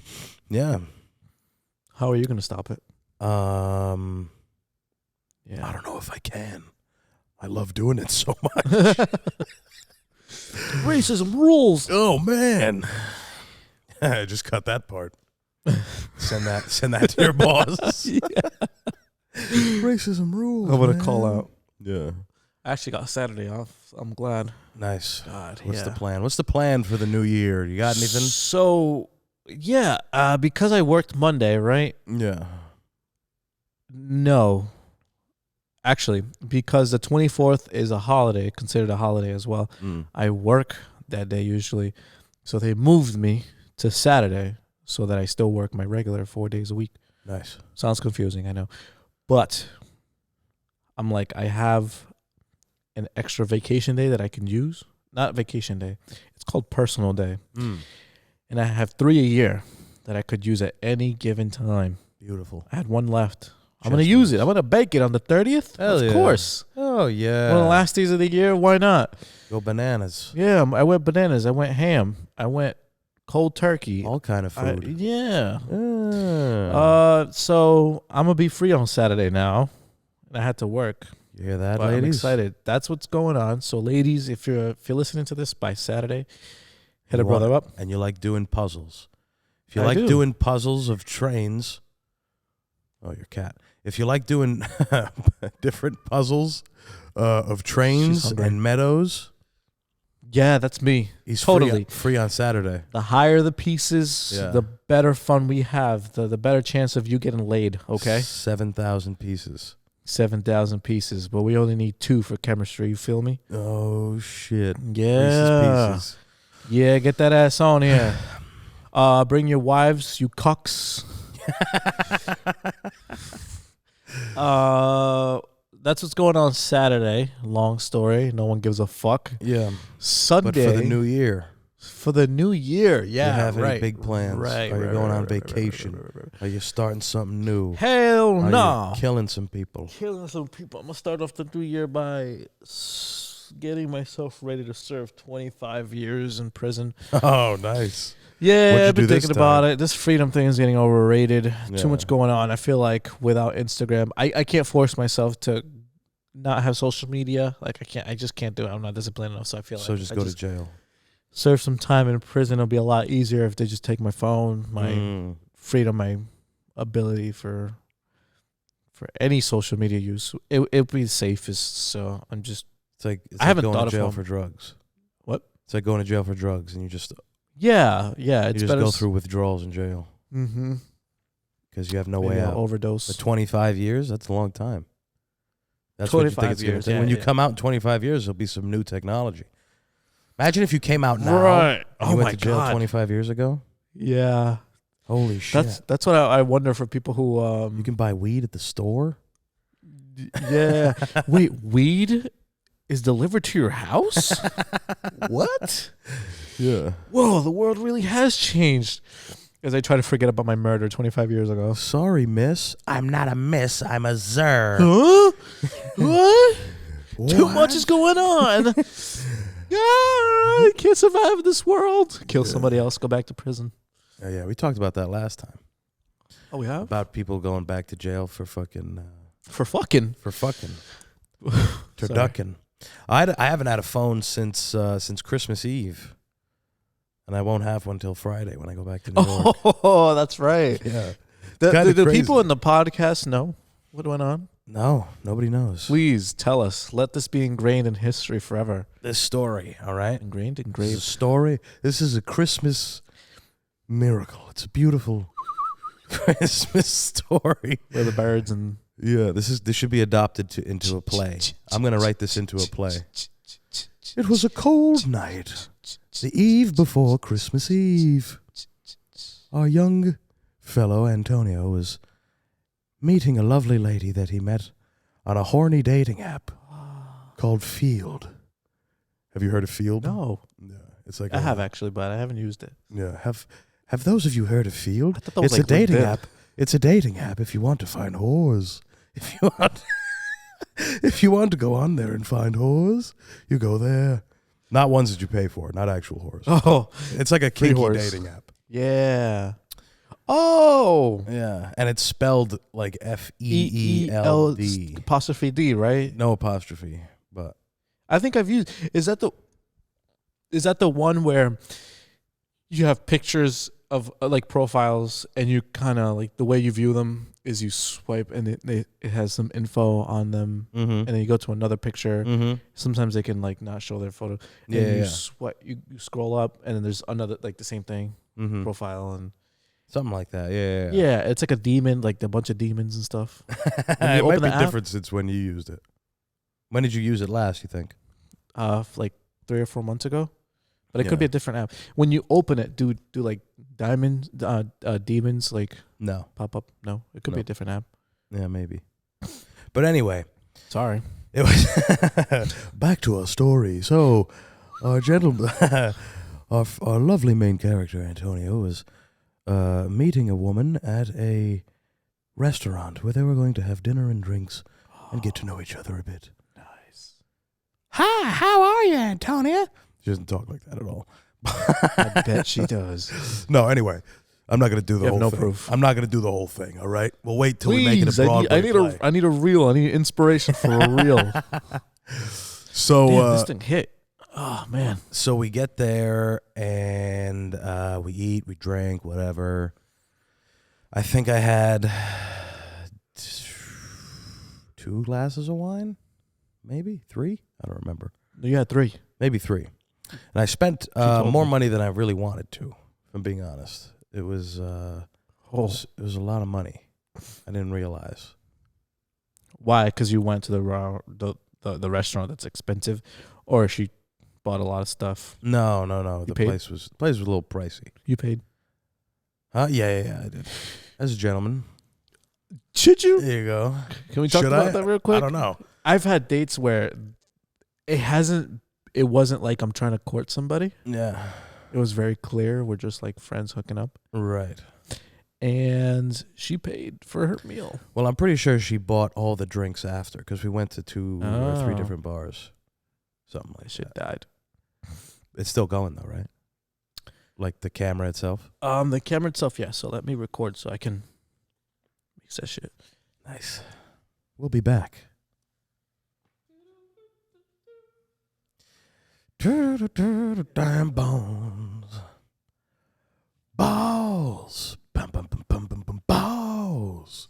Yeah. How are you going to stop it? I Yeah. don't know if I can. I love doing it so much. Racism rules. Oh, man. I just cut that part. Send that to your boss. Yeah. Racism rules. I'm going to man. call out. Yeah. I actually got Saturday off. I'm glad. Nice. God, What's the plan? What's the plan for the new year? You got anything? So, yeah, because I worked Monday, right? Yeah. No. Actually, because the 24th is a holiday, considered a holiday as well. I work that day usually. So they moved me to Saturday so that I still work my regular 4 days a week. Nice. Sounds confusing, I know. But I'm like, I have an extra vacation day that I can use. Not vacation day. It's called personal day. And I have 3 a year that I could use at any given time. Beautiful. I had one left. I'm going to use it. I'm going to bake it on the 30th. Hell of course. Oh, yeah. One of the last days of the year. Why not? Go bananas. Yeah, I went bananas. I went ham. I went cold turkey. All kind of food. Yeah. Yeah. So I'm going to be free on Saturday now. And I had to work. You hear that, But ladies? I'm excited. That's what's going on. So, ladies, if you're listening to this by Saturday, hit a brother up. And you like doing puzzles. If you I like do. doing puzzles of trains. Oh, your cat. If you like doing different puzzles of trains hungry. and meadows, Yeah, that's me. he's Totally. free on Saturday. The higher the pieces, Yeah. the better fun we have. The better chance of you getting laid. Okay, 7,000 pieces. 7,000 pieces, but we only need 2 for chemistry. You feel me? Oh, shit. Yeah. Reese's Pieces. Yeah, get that ass on here. Bring your wives, you cucks. That's what's going on Saturday. Long story. No one gives a fuck. Yeah. Sunday. But for the new year, For the new year. do Yeah. you have right. any big plans? Right. Are you right, going right, on right, right, vacation? right, right, right, right. Are you starting something new? Hell Are no. you killing some people? Killing some people. I'm going to start off the new year by getting myself ready to serve 25 years in prison. Oh, nice. Yeah, What'd you I've been do this thinking about time? it. This freedom thing is getting overrated. Yeah. Too much going on. I feel like without Instagram, I can't force myself to not have social media. Like I just can't do it. I'm not disciplined enough. So I feel So like just if go I to jail. serve some time in prison. It'll be a lot easier if they just take my phone, my freedom, my ability for any social media use. It'll be the safest. So I'm just It's like I haven't going thought to of jail one. for drugs. What? It's like going to jail for drugs, and you just yeah. you It's just better. go through withdrawals in jail Mm-hmm. because you have no Maybe way I'll out. overdose. But 25 years, that's a long time. That's what you think 25 it's going to years, take. yeah, When you yeah. come out in 25 years, there'll be some new technology. Imagine if you came out now Right. and Oh you went my to jail God. 25 years ago. Yeah. Holy shit. That's what I wonder for people who You can buy weed at the store? yeah. Wait, weed is delivered to your house? What? Yeah. Whoa, the world really has changed. As I try to forget about my murder 25 years ago. Sorry, miss. I'm not a miss. I'm a zer. Huh? What? Too What? much is going on. I can't survive in this world. Kill somebody else, go back to prison. Yeah, we talked about that last time. Oh, we have? About people going back to jail for fucking... For fucking. Turducken. I haven't had a phone since Christmas Eve. And I won't have one till Friday when I go back to New York. Oh, that's right. Yeah. Do people in the podcast know what went on? No, nobody knows. Please tell us. Let this be ingrained in history forever. This story, all right? Engraved. This is a story. This is a Christmas miracle. It's a beautiful Christmas story. Where the birds and... Yeah, this should be adopted into a play. I'm going to write this into a play. It was a cold night, the eve before Christmas Eve. Our young fellow Antonio was meeting a lovely lady that he met on a horny dating app called Field. Have you heard of Field? No. Yeah, it's like I have actually, but I haven't used it. Yeah, have those of you heard of Field? I thought that was It's like a dating LinkedIn. app. It's a dating app if you want to find whores. If you want if you want to go on there and find whores, you go there. Not ones that you pay for, not actual whores. Oh. It's like a Free kinky whores. dating app. Yeah. Oh. Yeah, and it's spelled like F-E-E-L-D. Apostrophe D, right? No apostrophe, but I think I've used... Is that the one where you have pictures of like profiles and you kind of like the way you view them is you swipe and it has some info on them and then you go to another picture. Sometimes they can like not show their photo. And you swipe, you scroll up and then there's another like the same thing profile and something like that. Yeah. yeah, it's like a demon, like a bunch of demons and stuff. It might be different since when you used it. When did you use it last, you think? Like 3 or 4 months ago. But it could be a different app. When you open it, do like diamonds, demons like No. pop up? No, it could be a different app. Yeah, maybe. But anyway, Sorry. it was back to our story. So, our gentleman, our lovely main character Antonio was meeting a woman at a restaurant where they were going to have dinner and drinks and get to know each other a bit. Nice. Hi, how are you, Antonia? She doesn't talk like that at all. I bet she does. No, anyway, I'm not going to do the You whole have no thing. proof. I'm not going to do the whole thing, all right? We'll wait till Please, we make it a Broadway play. I need a reel. I need inspiration for a reel. So, Damn, this thing hit. Oh, man. So we get there and we eat, we drink, whatever. I think I had 2 glasses of wine, maybe 3. I don't remember. You had 3. Maybe 3. And I spent more money than I really wanted to, if I'm being honest. It was it was a lot of money. I didn't realize. Why? Because you went to the restaurant that's expensive, or she bought a lot of stuff. No. The paid? place was a little pricey. You paid. Yeah, I did. As a gentleman. Should you? There you go. Can we talk Should about I? that real quick? I don't know. I've had dates where it wasn't like I'm trying to court somebody. Yeah. It was very clear we're just like friends hooking up. Right. And she paid for her meal. Well, I'm pretty sure she bought all the drinks after because we went to 2 or 3 Oh. different bars. Something like Shit that. died. It's still going though, right? Like the camera itself? The camera itself, yeah. So let me record so I can mix that shit. Nice. We'll be back. Damn bones. Balls. Bum, bum, bum, bum, bum, bum, balls.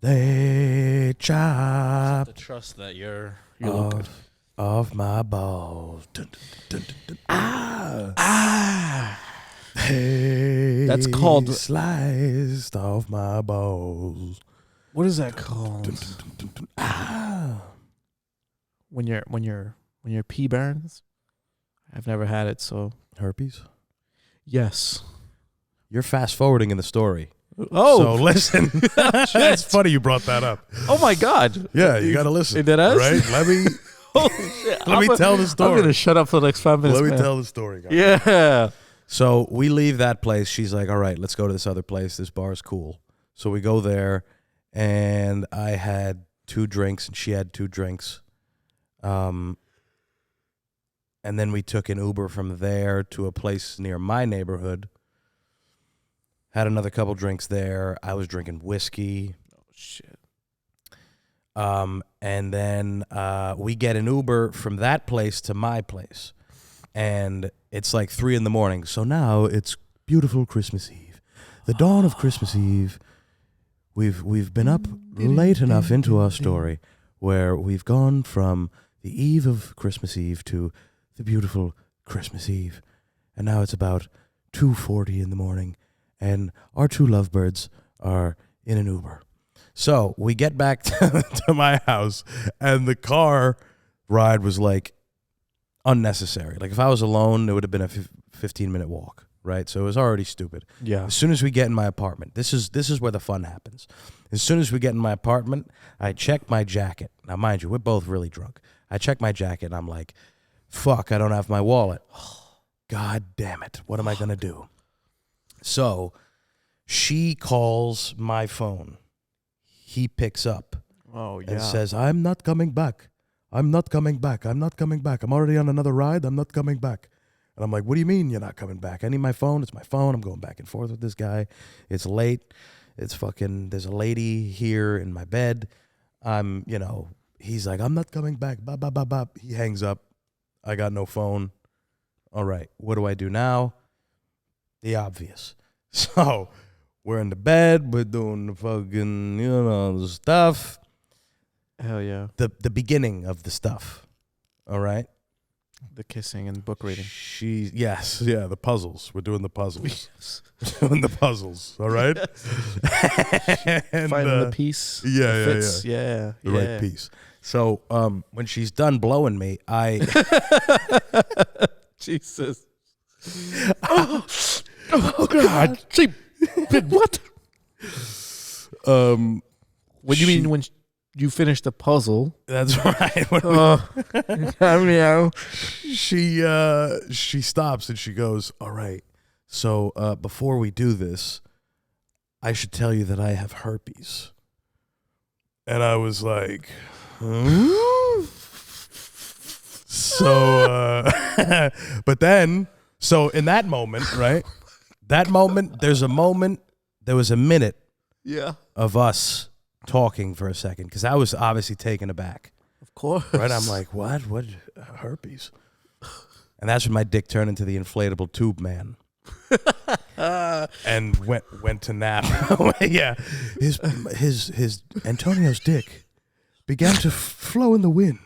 They chop The trust that you're off my balls. Dun, dun, dun, dun, dun. Hey, That's called- sliced off my balls. What is that called? Dun, dun, dun, dun, dun. When your pee burns? I've never had it, so Herpes? yes. You're fast forwarding in the story. Oh, So listen. It's funny you brought that up. oh my God! Yeah, you got to listen. It is? Right? Holy shit. Let me tell the story. I'm going to shut up for the next 5 minutes. Let me man. tell the story, guys. Yeah. So we leave that place. She's like, all right, let's go to this other place. This bar is cool. So we go there, and I had 2 drinks, and she had 2 drinks. And then we took an Uber from there to a place near my neighborhood. Had another couple drinks there. I was drinking whiskey. Oh, shit. And then we get an Uber from that place to my place. And it's like 3 a.m. So now it's beautiful Christmas Eve. The dawn of Christmas Eve. We've been up late enough into our story where we've gone from the eve of Christmas Eve to the beautiful Christmas Eve. And now it's about 2:40 in the morning, and our 2 lovebirds are in an Uber. So we get back to my house, and the car ride was like unnecessary. Like if I was alone, it would have been a 15-minute walk, right? So it was already stupid. Yeah. As soon as we get in my apartment, this is where the fun happens. As soon as we get in my apartment, I check my jacket. Now, mind you, we're both really drunk. I check my jacket, and I'm like, fuck, I don't have my wallet. God damn it. What am I going to do? So she calls my phone. He picks up and says, I'm not coming back. I'm not coming back. I'm not coming back. I'm already on another ride. I'm not coming back. And I'm like, what do you mean you're not coming back? I need my phone. It's my phone. I'm going back and forth with this guy. It's late. It's fucking, there's a lady here in my bed. He's like, I'm not coming back. Bop, bop, bop, bop. He hangs up. I got no phone. All right, what do I do now? The obvious. So we're in the bed. We're doing the fucking, the stuff. Hell yeah. The beginning of the stuff. All right? The kissing and book reading. The puzzles. We're doing the puzzles. We're doing the puzzles. All right? And, finding the piece. Yeah. The Right piece. So when she's done blowing me, I... Jesus. Oh God. She did what? When you mean when you finish the puzzle? That's right. She stops and she goes, all right, so before we do this, I should tell you that I have herpes. And I was like, So, but then, so in that moment, right? There was a minute of us talking for a second because I was obviously taken aback. Of course. Right? I'm like, what? What? Herpes? And that's when my dick turned into the inflatable tube man. And went to nap. Yeah. His Antonio's dick began to flow in the wind.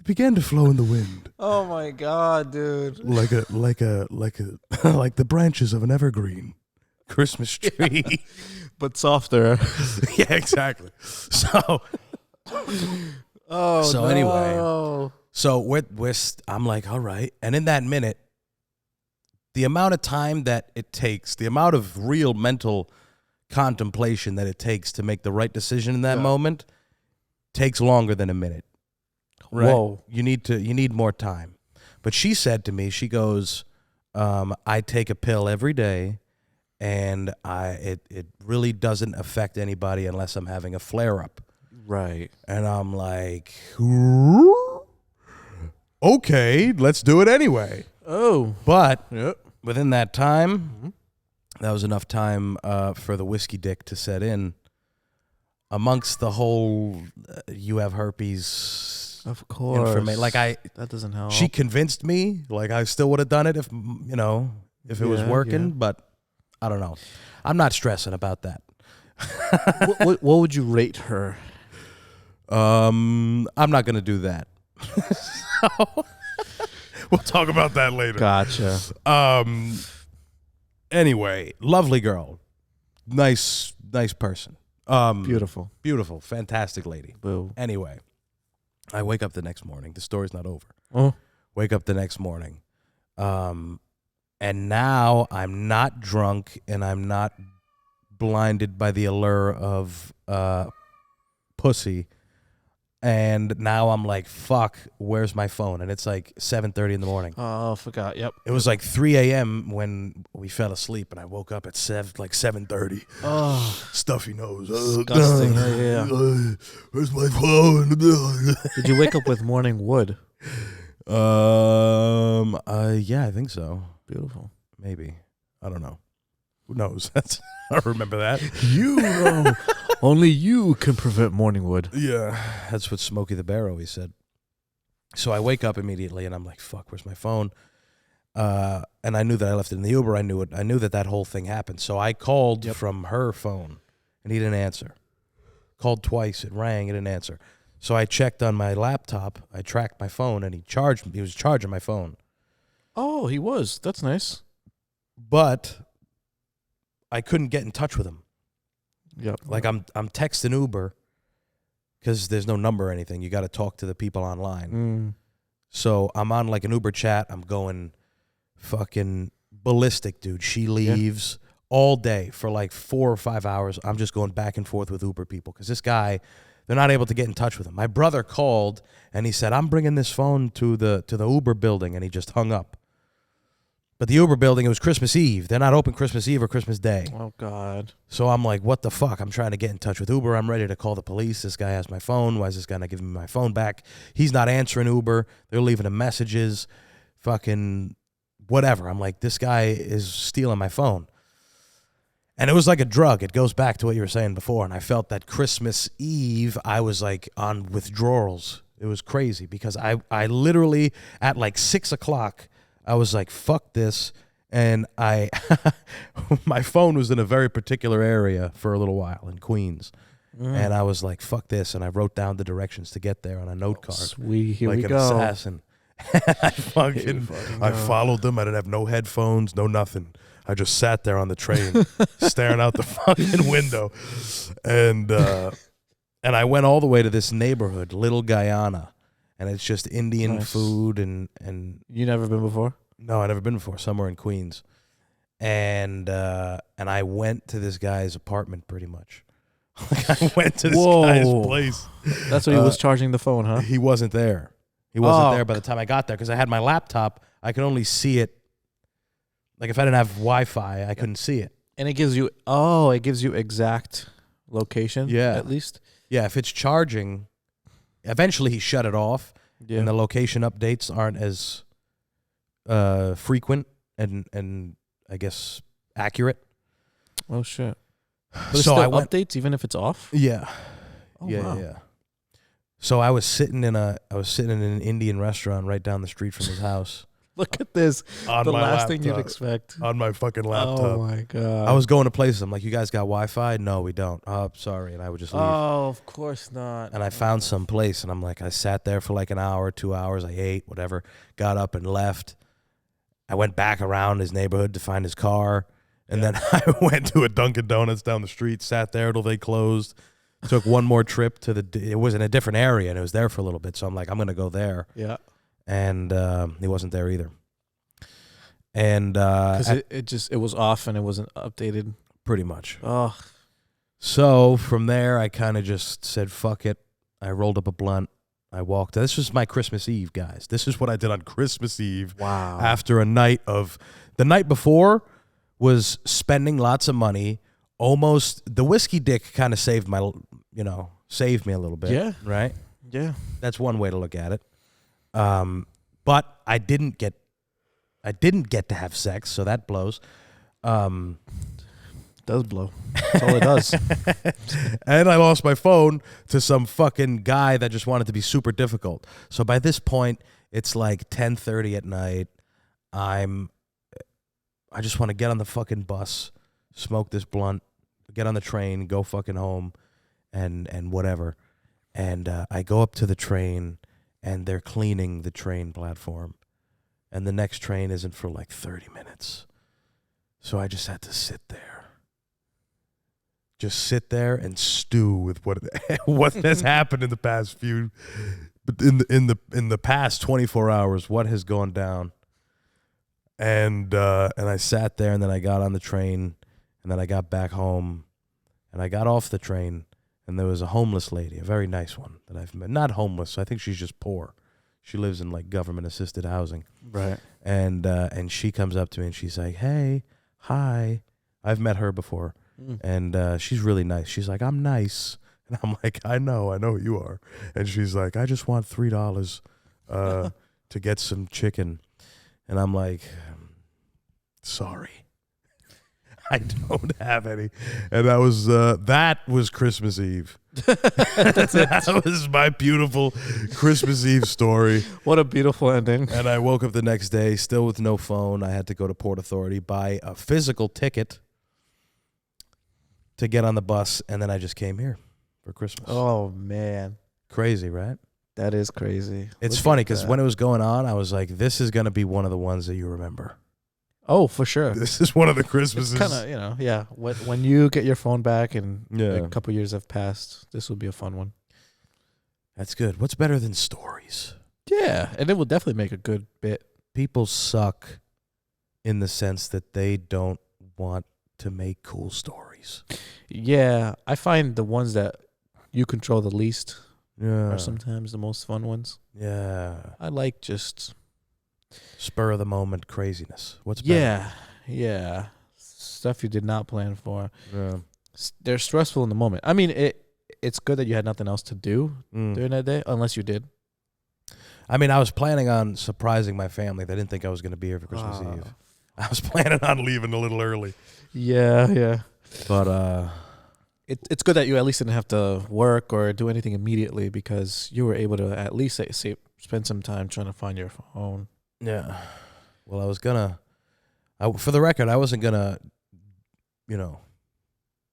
Began to flow in the wind. Oh my God, dude! Like like the branches of an evergreen Christmas tree, but softer. Yeah, exactly. So, anyway, so I'm like, all right, and in that minute, the amount of time that it takes, the amount of real mental contemplation that it takes to make the right decision in that moment, takes longer than a minute. Right? Whoa. You need more time. But she said to me, she goes, I take a pill every day, and it really doesn't affect anybody unless I'm having a flare-up. Right. And I'm like, okay, let's do it anyway. Oh. But within that time, that was enough time for the whiskey dick to set in. Amongst the whole, you have herpes. Of course. That doesn't help. She convinced me. Like I still would have done it if it was working. But I don't know. I'm not stressing about that. what would you rate her? I'm not gonna do that. We'll talk about that later. Gotcha. Anyway, lovely girl, nice person. Beautiful, fantastic lady. Boo. Anyway, I wake up the next morning. The story's not over. Oh. Wake up the next morning. And now I'm not drunk and I'm not blinded by the allure of pussy. And now I'm like, fuck, where's my phone? And it's like 7:30 in the morning. Oh, forgot. Yep. It was like 3 a.m. when we fell asleep, and I woke up at 7:30. Oh, Stuffy nose. disgusting. Yeah. Where's my phone? Did you wake up with morning wood? Yeah, I think so. Beautiful. Maybe. I don't know. Who knows? I remember that. You know, only you can prevent morning wood. Yeah, that's what Smokey the Bear always said. So I wake up immediately, and I'm like, fuck, where's my phone? And I knew that I left it in the Uber. I knew it. I knew that whole thing happened. So I called from her phone, and he didn't answer. Called twice. It rang. It didn't answer. So I checked on my laptop. I tracked my phone, and he was charging my phone. Oh, he was. That's nice. But I couldn't get in touch with him. Yep. Like I'm texting Uber because there's no number or anything. You got to talk to the people online. So I'm on like an Uber chat. I'm going fucking ballistic, dude. She leaves all day for like 4 or 5 hours. I'm just going back and forth with Uber people because this guy, they're not able to get in touch with him. My brother called and he said, I'm bringing this phone to the Uber building, and he just hung up. But the Uber building, it was Christmas Eve. They're not open Christmas Eve or Christmas Day. Oh, God. So I'm like, what the fuck? I'm trying to get in touch with Uber. I'm ready to call the police. This guy has my phone. Why is this guy not giving me my phone back? He's not answering Uber. They're leaving him messages. Fucking whatever. I'm like, this guy is stealing my phone. And it was like a drug. It goes back to what you were saying before. And I felt that Christmas Eve, I was like on withdrawals. It was crazy because I literally, at like 6 o'clock, I was like, fuck this. And my phone was in a very particular area for a little while in Queens. And I was like, fuck this. And I wrote down the directions to get there on a note card. Sweet. Here like we an go. assassin. I followed them. I didn't have no headphones, no nothing. I just sat there on the train, staring out the fucking window. And I went all the way to this neighborhood, Little Guyana. And it's just Indian food and You never been before? No, I've never been before. Somewhere in Queens, and I went to this guy's apartment pretty much. Like I went to this guy's place. That's what he was charging the phone, huh? He wasn't there. He wasn't there by the time I got there because I had my laptop. I could only see it. Like if I didn't have Wi-Fi, I couldn't see it. And it gives you exact location. Yeah, at least. Yeah, if it's charging. Eventually, he shut it off, and the location updates aren't as frequent and I guess accurate. Oh shit! But So still I went updates even if it's off. Yeah, Oh, yeah, wow. yeah. So I was sitting in an Indian restaurant right down the street from his house. Look at this. On The my last thing you'd laptop. expect. On my fucking laptop. Oh my god. I was going to places. I'm like, you guys got Wi-Fi? No, we don't. Oh, sorry. And I would just leave. Oh, of course not. And I found some place, and I'm like, I sat there for like an hour, 2 hours. I ate, whatever. Got up and left. I went back around his neighborhood to find his car. And then I went to a Dunkin' Donuts down the street, sat there till they closed. Took one more trip to it was in a different area, and it was there for a little bit. So I'm like, I'm going to go there. Yeah. And he wasn't there either. And Because it was off and it wasn't updated. Pretty much. Oh. So from there, I kind of just said, fuck it. I rolled up a blunt. I walked. This was my Christmas Eve, guys. This is what I did on Christmas Eve. Wow. After a night of, the night before was spending lots of money. Almost, the whiskey dick kind of saved me a little bit. Yeah. Right? Yeah. That's one way to look at it. But I didn't get to have sex, so that blows. Does blow. That's all it does. And I lost my phone to some fucking guy that just wanted to be super difficult. So by this point, it's like 10:30 at night. I just want to get on the fucking bus, smoke this blunt, get on the train, go fucking home, and whatever. And I go up to the train, and they're cleaning the train platform. And the next train isn't for like 30 minutes. So I just had to sit there. Just sit there and stew with what has happened in the past in the past 24 hours, what has gone down. And I sat there, and then I got on the train, and then I got back home, and I got off the train, And there was a homeless lady, a very nice one that I've met. Not homeless. I think she's just poor. She lives in like government-assisted housing. Right. And she comes up to me and she's like, "Hey, hi." I've met her before. And she's really nice. She's like, "I'm nice." And I'm like, I know who you are. And she's like, "I just want $3 to get some chicken." And I'm like, "Sorry, I don't have any." And that was Christmas Eve. That was my beautiful Christmas Eve story. What a beautiful ending. And I woke up the next day still with no phone. I had to go to Port Authority, buy a physical ticket to get on the bus, and then I just came here for Christmas. Oh, man. Crazy, right? That is crazy. It's funny because when it was going on, I was like, this is going to be one of the ones that you remember. Oh, for sure. This is one of the Christmases. Kind of, yeah. When you get your phone back and a couple years have passed, this will be a fun one. That's good. What's better than stories? Yeah, and it will definitely make a good bit. People suck in the sense that they don't want to make cool stories. Yeah, I find the ones that you control the least Yeah. are sometimes the most fun ones. Yeah. I like just Spur of the moment craziness. What's better? Yeah. Stuff you did not plan for. Yeah. They're stressful in the moment. I mean, it's good that you had nothing else to do during that day, unless you did. I mean, I was planning on surprising my family. They didn't think I was going to be here for Christmas Eve. I was planning on leaving a little early. Yeah. But it's good that you at least didn't have to work or do anything immediately because you were able to at least spend some time trying to find your phone. yeah. Well, I was going to, for the record, I wasn't going to,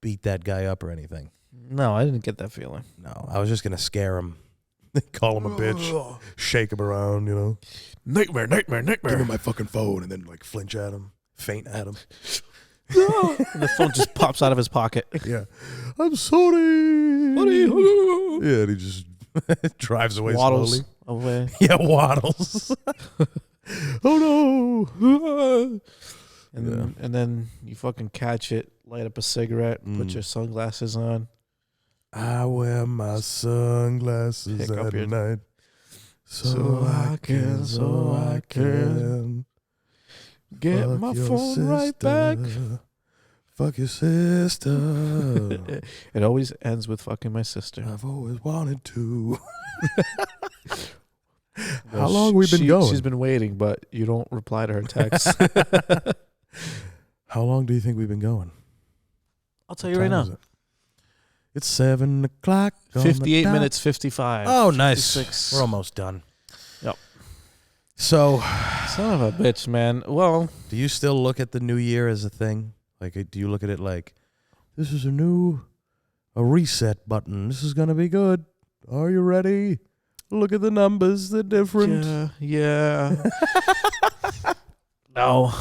beat that guy up or anything. No, I didn't get that feeling. No, I was just going to scare him, call him a bitch, shake him around, Nightmare. Give him my fucking phone and then like flinch at him, faint at him. And the phone just pops out of his pocket. Yeah. "I'm sorry. Buddy. Yeah, and he just drives away Waddles slowly. away. Yeah, waddles. Oh no. And then you fucking catch it, light up a cigarette, put your sunglasses on. I wear my sunglasses Pick up at your- night so I can Get fuck my your phone right sister. back. Fuck your sister. It always ends with fucking my sister. I've always wanted to. How long we been going? She's been waiting, but you don't reply to her texts. How long do you think we've been going? I'll tell you right now. It's 7 o'clock. 58 minutes, 55. Oh, nice. 56. We're almost done. Yep. So, Son of a bitch, man. Well, do you still look at the new year as a thing? Like, do you look at it like, this is a reset button. This is going to be good. Are you ready? Look at the numbers. They're different. yeah. No,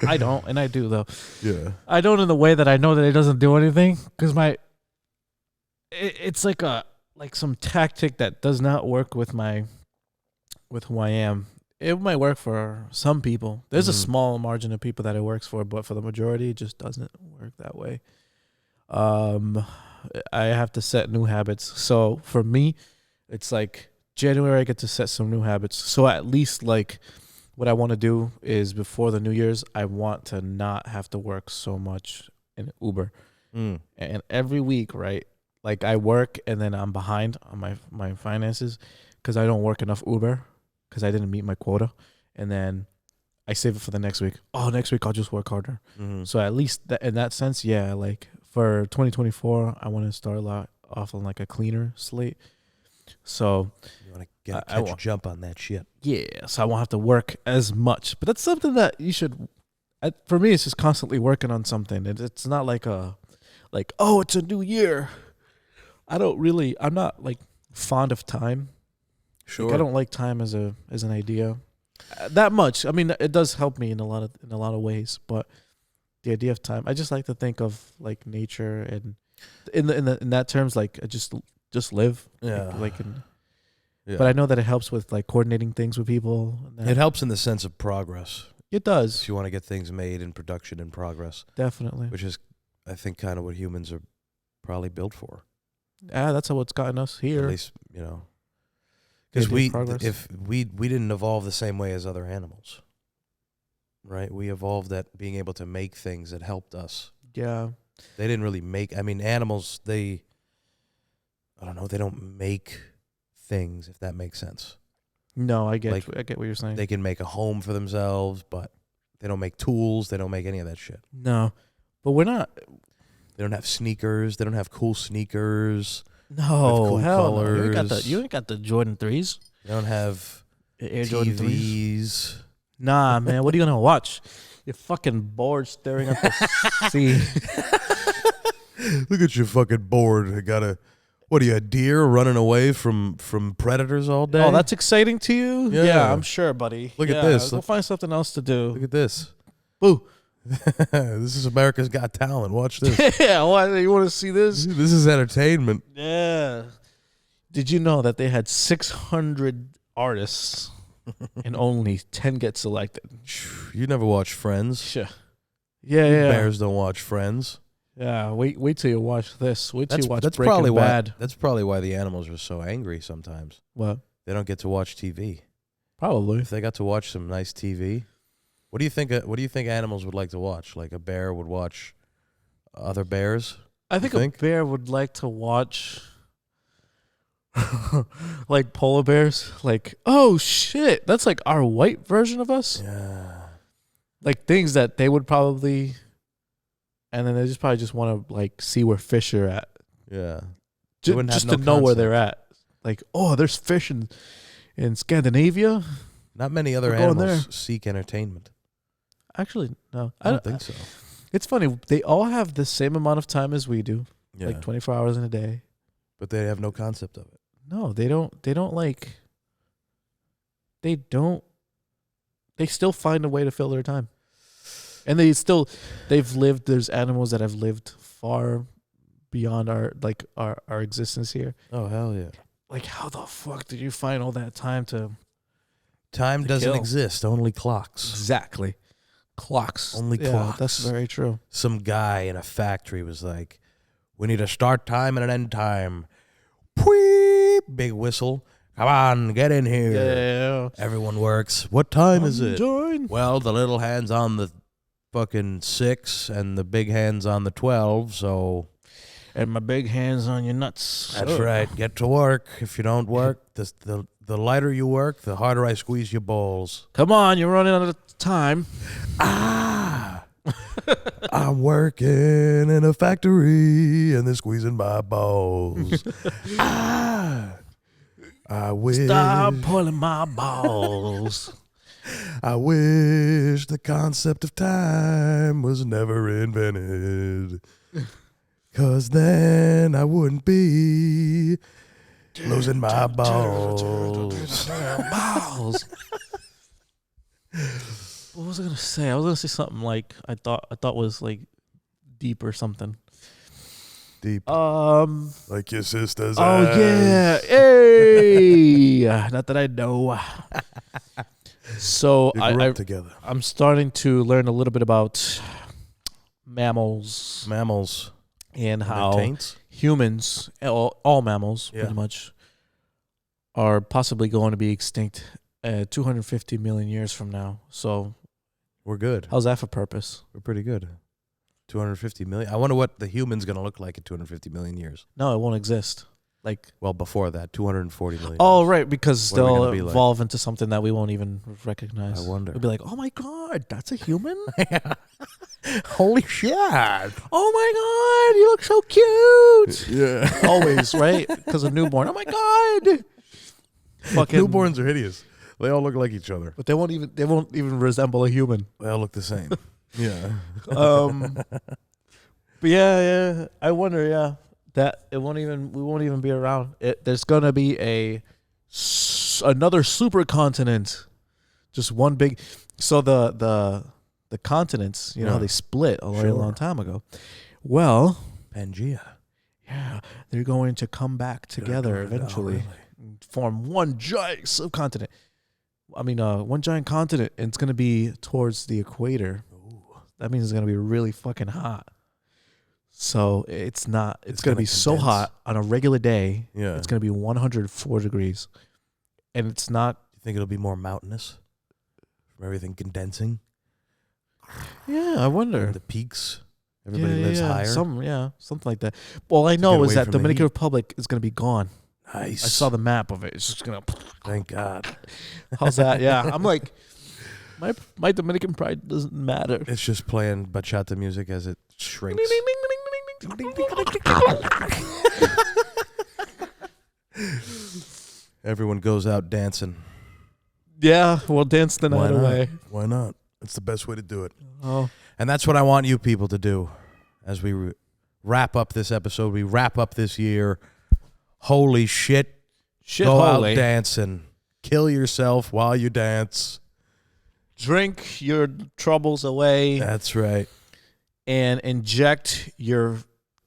I don't, and I do though. Yeah. I don't in the way that I know that it doesn't do anything because it's like some tactic that does not work with who I am. It might work for some people. There's a small margin of people that it works for, but for the majority, it just doesn't work that way. I have to set new habits. So for me, it's like January, I get to set some new habits. So at least like what I want to do is before the New Year's, I want to not have to work so much in Uber. And every week, right? Like I work and then I'm behind on my finances because I don't work enough Uber because I didn't meet my quota. And then I save it for the next week. Oh, next week I'll just work harder. So at least in that sense, yeah, like for 2024, I want to start off on like a cleaner slate. So You want to catch a jump on that shit. yeah, so I won't have to work as much. But that's something that you should. For me, it's just constantly working on something. It's not like oh, it's a new year. I'm not like fond of time. Sure. Like, I don't like time as an idea that much. I mean, it does help me in a lot of ways, but the idea of time, I just like to think of like nature and in that terms, like I just live. Yeah. But I know that it helps with like coordinating things with people. It helps in the sense of progress. It does. If you want to get things made in production and progress. Definitely. Which is, I think, kind of what humans are probably built for. Yeah, that's how it's gotten us here. At least, because progress. if we didn't evolve the same way as other animals, right? We evolved at being able to make things that helped us. Yeah. They didn't really make. I mean, animals. I don't know. They don't make things, if that makes sense. No, I get what you're saying. They can make a home for themselves, but they don't make tools. They don't make any of that shit. No, but we're not. They don't have sneakers. They don't have cool sneakers. No, cool hell no. colors. You ain't got the Jordan 3s. They don't have Air Jordan 3s. TVs. Nah, man. What are you gonna watch? You're fucking bored staring at the sea. Look at you fucking bored. What are you, a deer running away from predators all day? Oh, that's exciting to you? Yeah. I'm sure, buddy. Look at this. Go find something else to do. Look at this. Boo. This is America's Got Talent. Watch this. Yeah, what? You want to see this? This is entertainment. Yeah. Did you know that they had 600 artists and only 10 get selected? You never watch Friends. Sure. Yeah. Bears don't watch Friends. Yeah, wait till you watch this. Wait till you watch that's Breaking probably Bad. That's probably why the animals are so angry sometimes. What? They don't get to watch TV. Probably. If they got to watch some nice TV, what do you think? What do you think animals would like to watch? Like a bear would watch other bears? I think a bear would like to watch like polar bears. Like, oh shit, that's like our white version of us. Yeah. Like things that they would probably, and then they probably just want to like see where fish are at. Yeah. Just to know where they're at. Like, oh, there's fish in Scandinavia. Not many other animals seek entertainment. Actually, no. I don't think so. It's funny. They all have the same amount of time as we do. Yeah. Like 24 hours in a day. But they have no concept of it. No, they don't like. They still find a way to fill their time. And they've lived, there's animals that have lived far beyond our existence here. Oh, hell yeah. Like, how the fuck did you find all that time to... Time doesn't exist, only clocks. Exactly. Clocks. Only clocks. That's very true. Some guy in a factory was like, we need a start time and an end time. Pwee! Big whistle. Come on, get in here. Yeah. Everyone works. What time is it? Join. Well, the little hand's on the fucking 6 and the big hand's on the 12, so... And my big hand's on your nuts. That's right. Get to work. If you don't work, the lighter you work, the harder I squeeze your balls. Come on, you're running out of time. I'm working in a factory and they're squeezing my balls. I wish. Stop pulling my balls. I wish the concept of time was never invented. 'Cause then I wouldn't be losing my balls. Balls. What was I gonna say? I was gonna say something like I thought was like deep or something. Deep. Like your sister's Oh eyes. yeah. Hey. Not that I know. So You grew up together. I'm starting to learn a little bit about mammals. And how humans, all mammals, pretty much, are possibly going to be extinct 250 million years from now. So we're good. How's that for purpose? We're pretty good. 250 million. I wonder what the human's going to look like in 250 million years. No, it won't exist. Well, before that, 240 million. Oh, years. right, because they'll evolve like? into something that we won't even recognize. I wonder. We'll be like, oh my God, that's a human? Holy shit. Oh my God, you look so cute. Yeah. Always, right? Because of newborn. Oh my God. Fucking newborns are hideous. They all look like each other. But they won't even resemble a human. They all look the same. Yeah. But yeah. I wonder, that we won't even be around. There's gonna be another supercontinent, just one big. So the continents, you know, they split a very long time ago. Well, Pangea. Yeah, they're going to come back together eventually, form one giant subcontinent. I mean, one giant continent, and it's gonna be towards the equator. Ooh. That means it's gonna be really fucking hot. So it's not. It's going to be so hot on a regular day. Yeah. It's going to be 104 degrees, and it's not. You think it'll be more mountainous from everything condensing? Yeah, I wonder. The peaks. Everybody lives higher. Something like that. All I know is that Dominican Republic is going to be gone. Nice. I saw the map of it. It's just going to. Thank God. How's that? Yeah, I'm like, my Dominican pride doesn't matter. It's just playing bachata music as it shrinks. Everyone goes out dancing. Yeah, we'll dance the night away. Why not? It's the best way to do it. Oh. And that's what I want you people to do as we wrap up this episode. We wrap up this year. Holy shit. Go out dancing. Kill yourself while you dance. Drink your troubles away. That's right. And inject your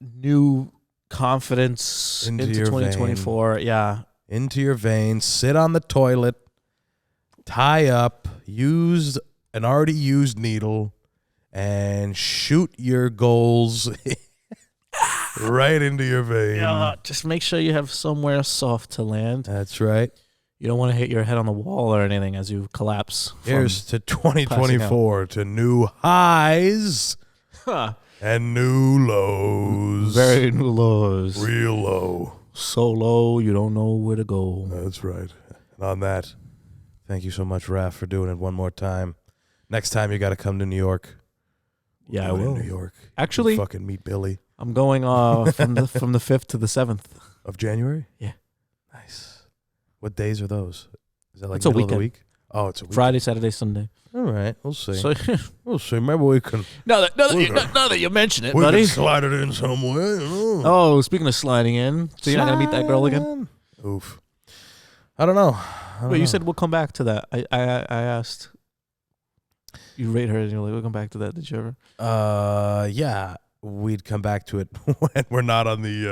new confidence into 2024. Vein. Yeah. Into your veins. Sit on the toilet. Tie up. Use an already used needle. And shoot your goals right into your vein. Yeah, just make sure you have somewhere soft to land. That's right. You don't want to hit your head on the wall or anything as you collapse. Here's to 2024, to new highs and new lows. Very new lows. Real low. So low, you don't know where to go. That's right. And on that, thank you so much, Raph, for doing it one more time. Next time, you got to come to New York. Yeah, I will. New York. Actually, fucking meet Billy. I'm going from the 5th to the 7th of January. Yeah. Nice. What days are those? Is that like it's middle a of the week? Oh, it's a week. Friday, Saturday, Sunday. All right, we'll see. So, we'll see. Maybe we can. Now that you mention it, we buddy, can slide it in somewhere. Oh, speaking of sliding in, so you're not gonna meet that girl again? Oof. I don't know. Wait, you said we'll come back to that. I asked. You rate her, and you're like, we'll come back to that. Did you ever? Yeah, we'd come back to it when we're not on the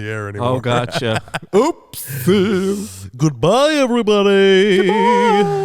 air anymore. Oh, gotcha. Oops. Goodbye, everybody. Goodbye.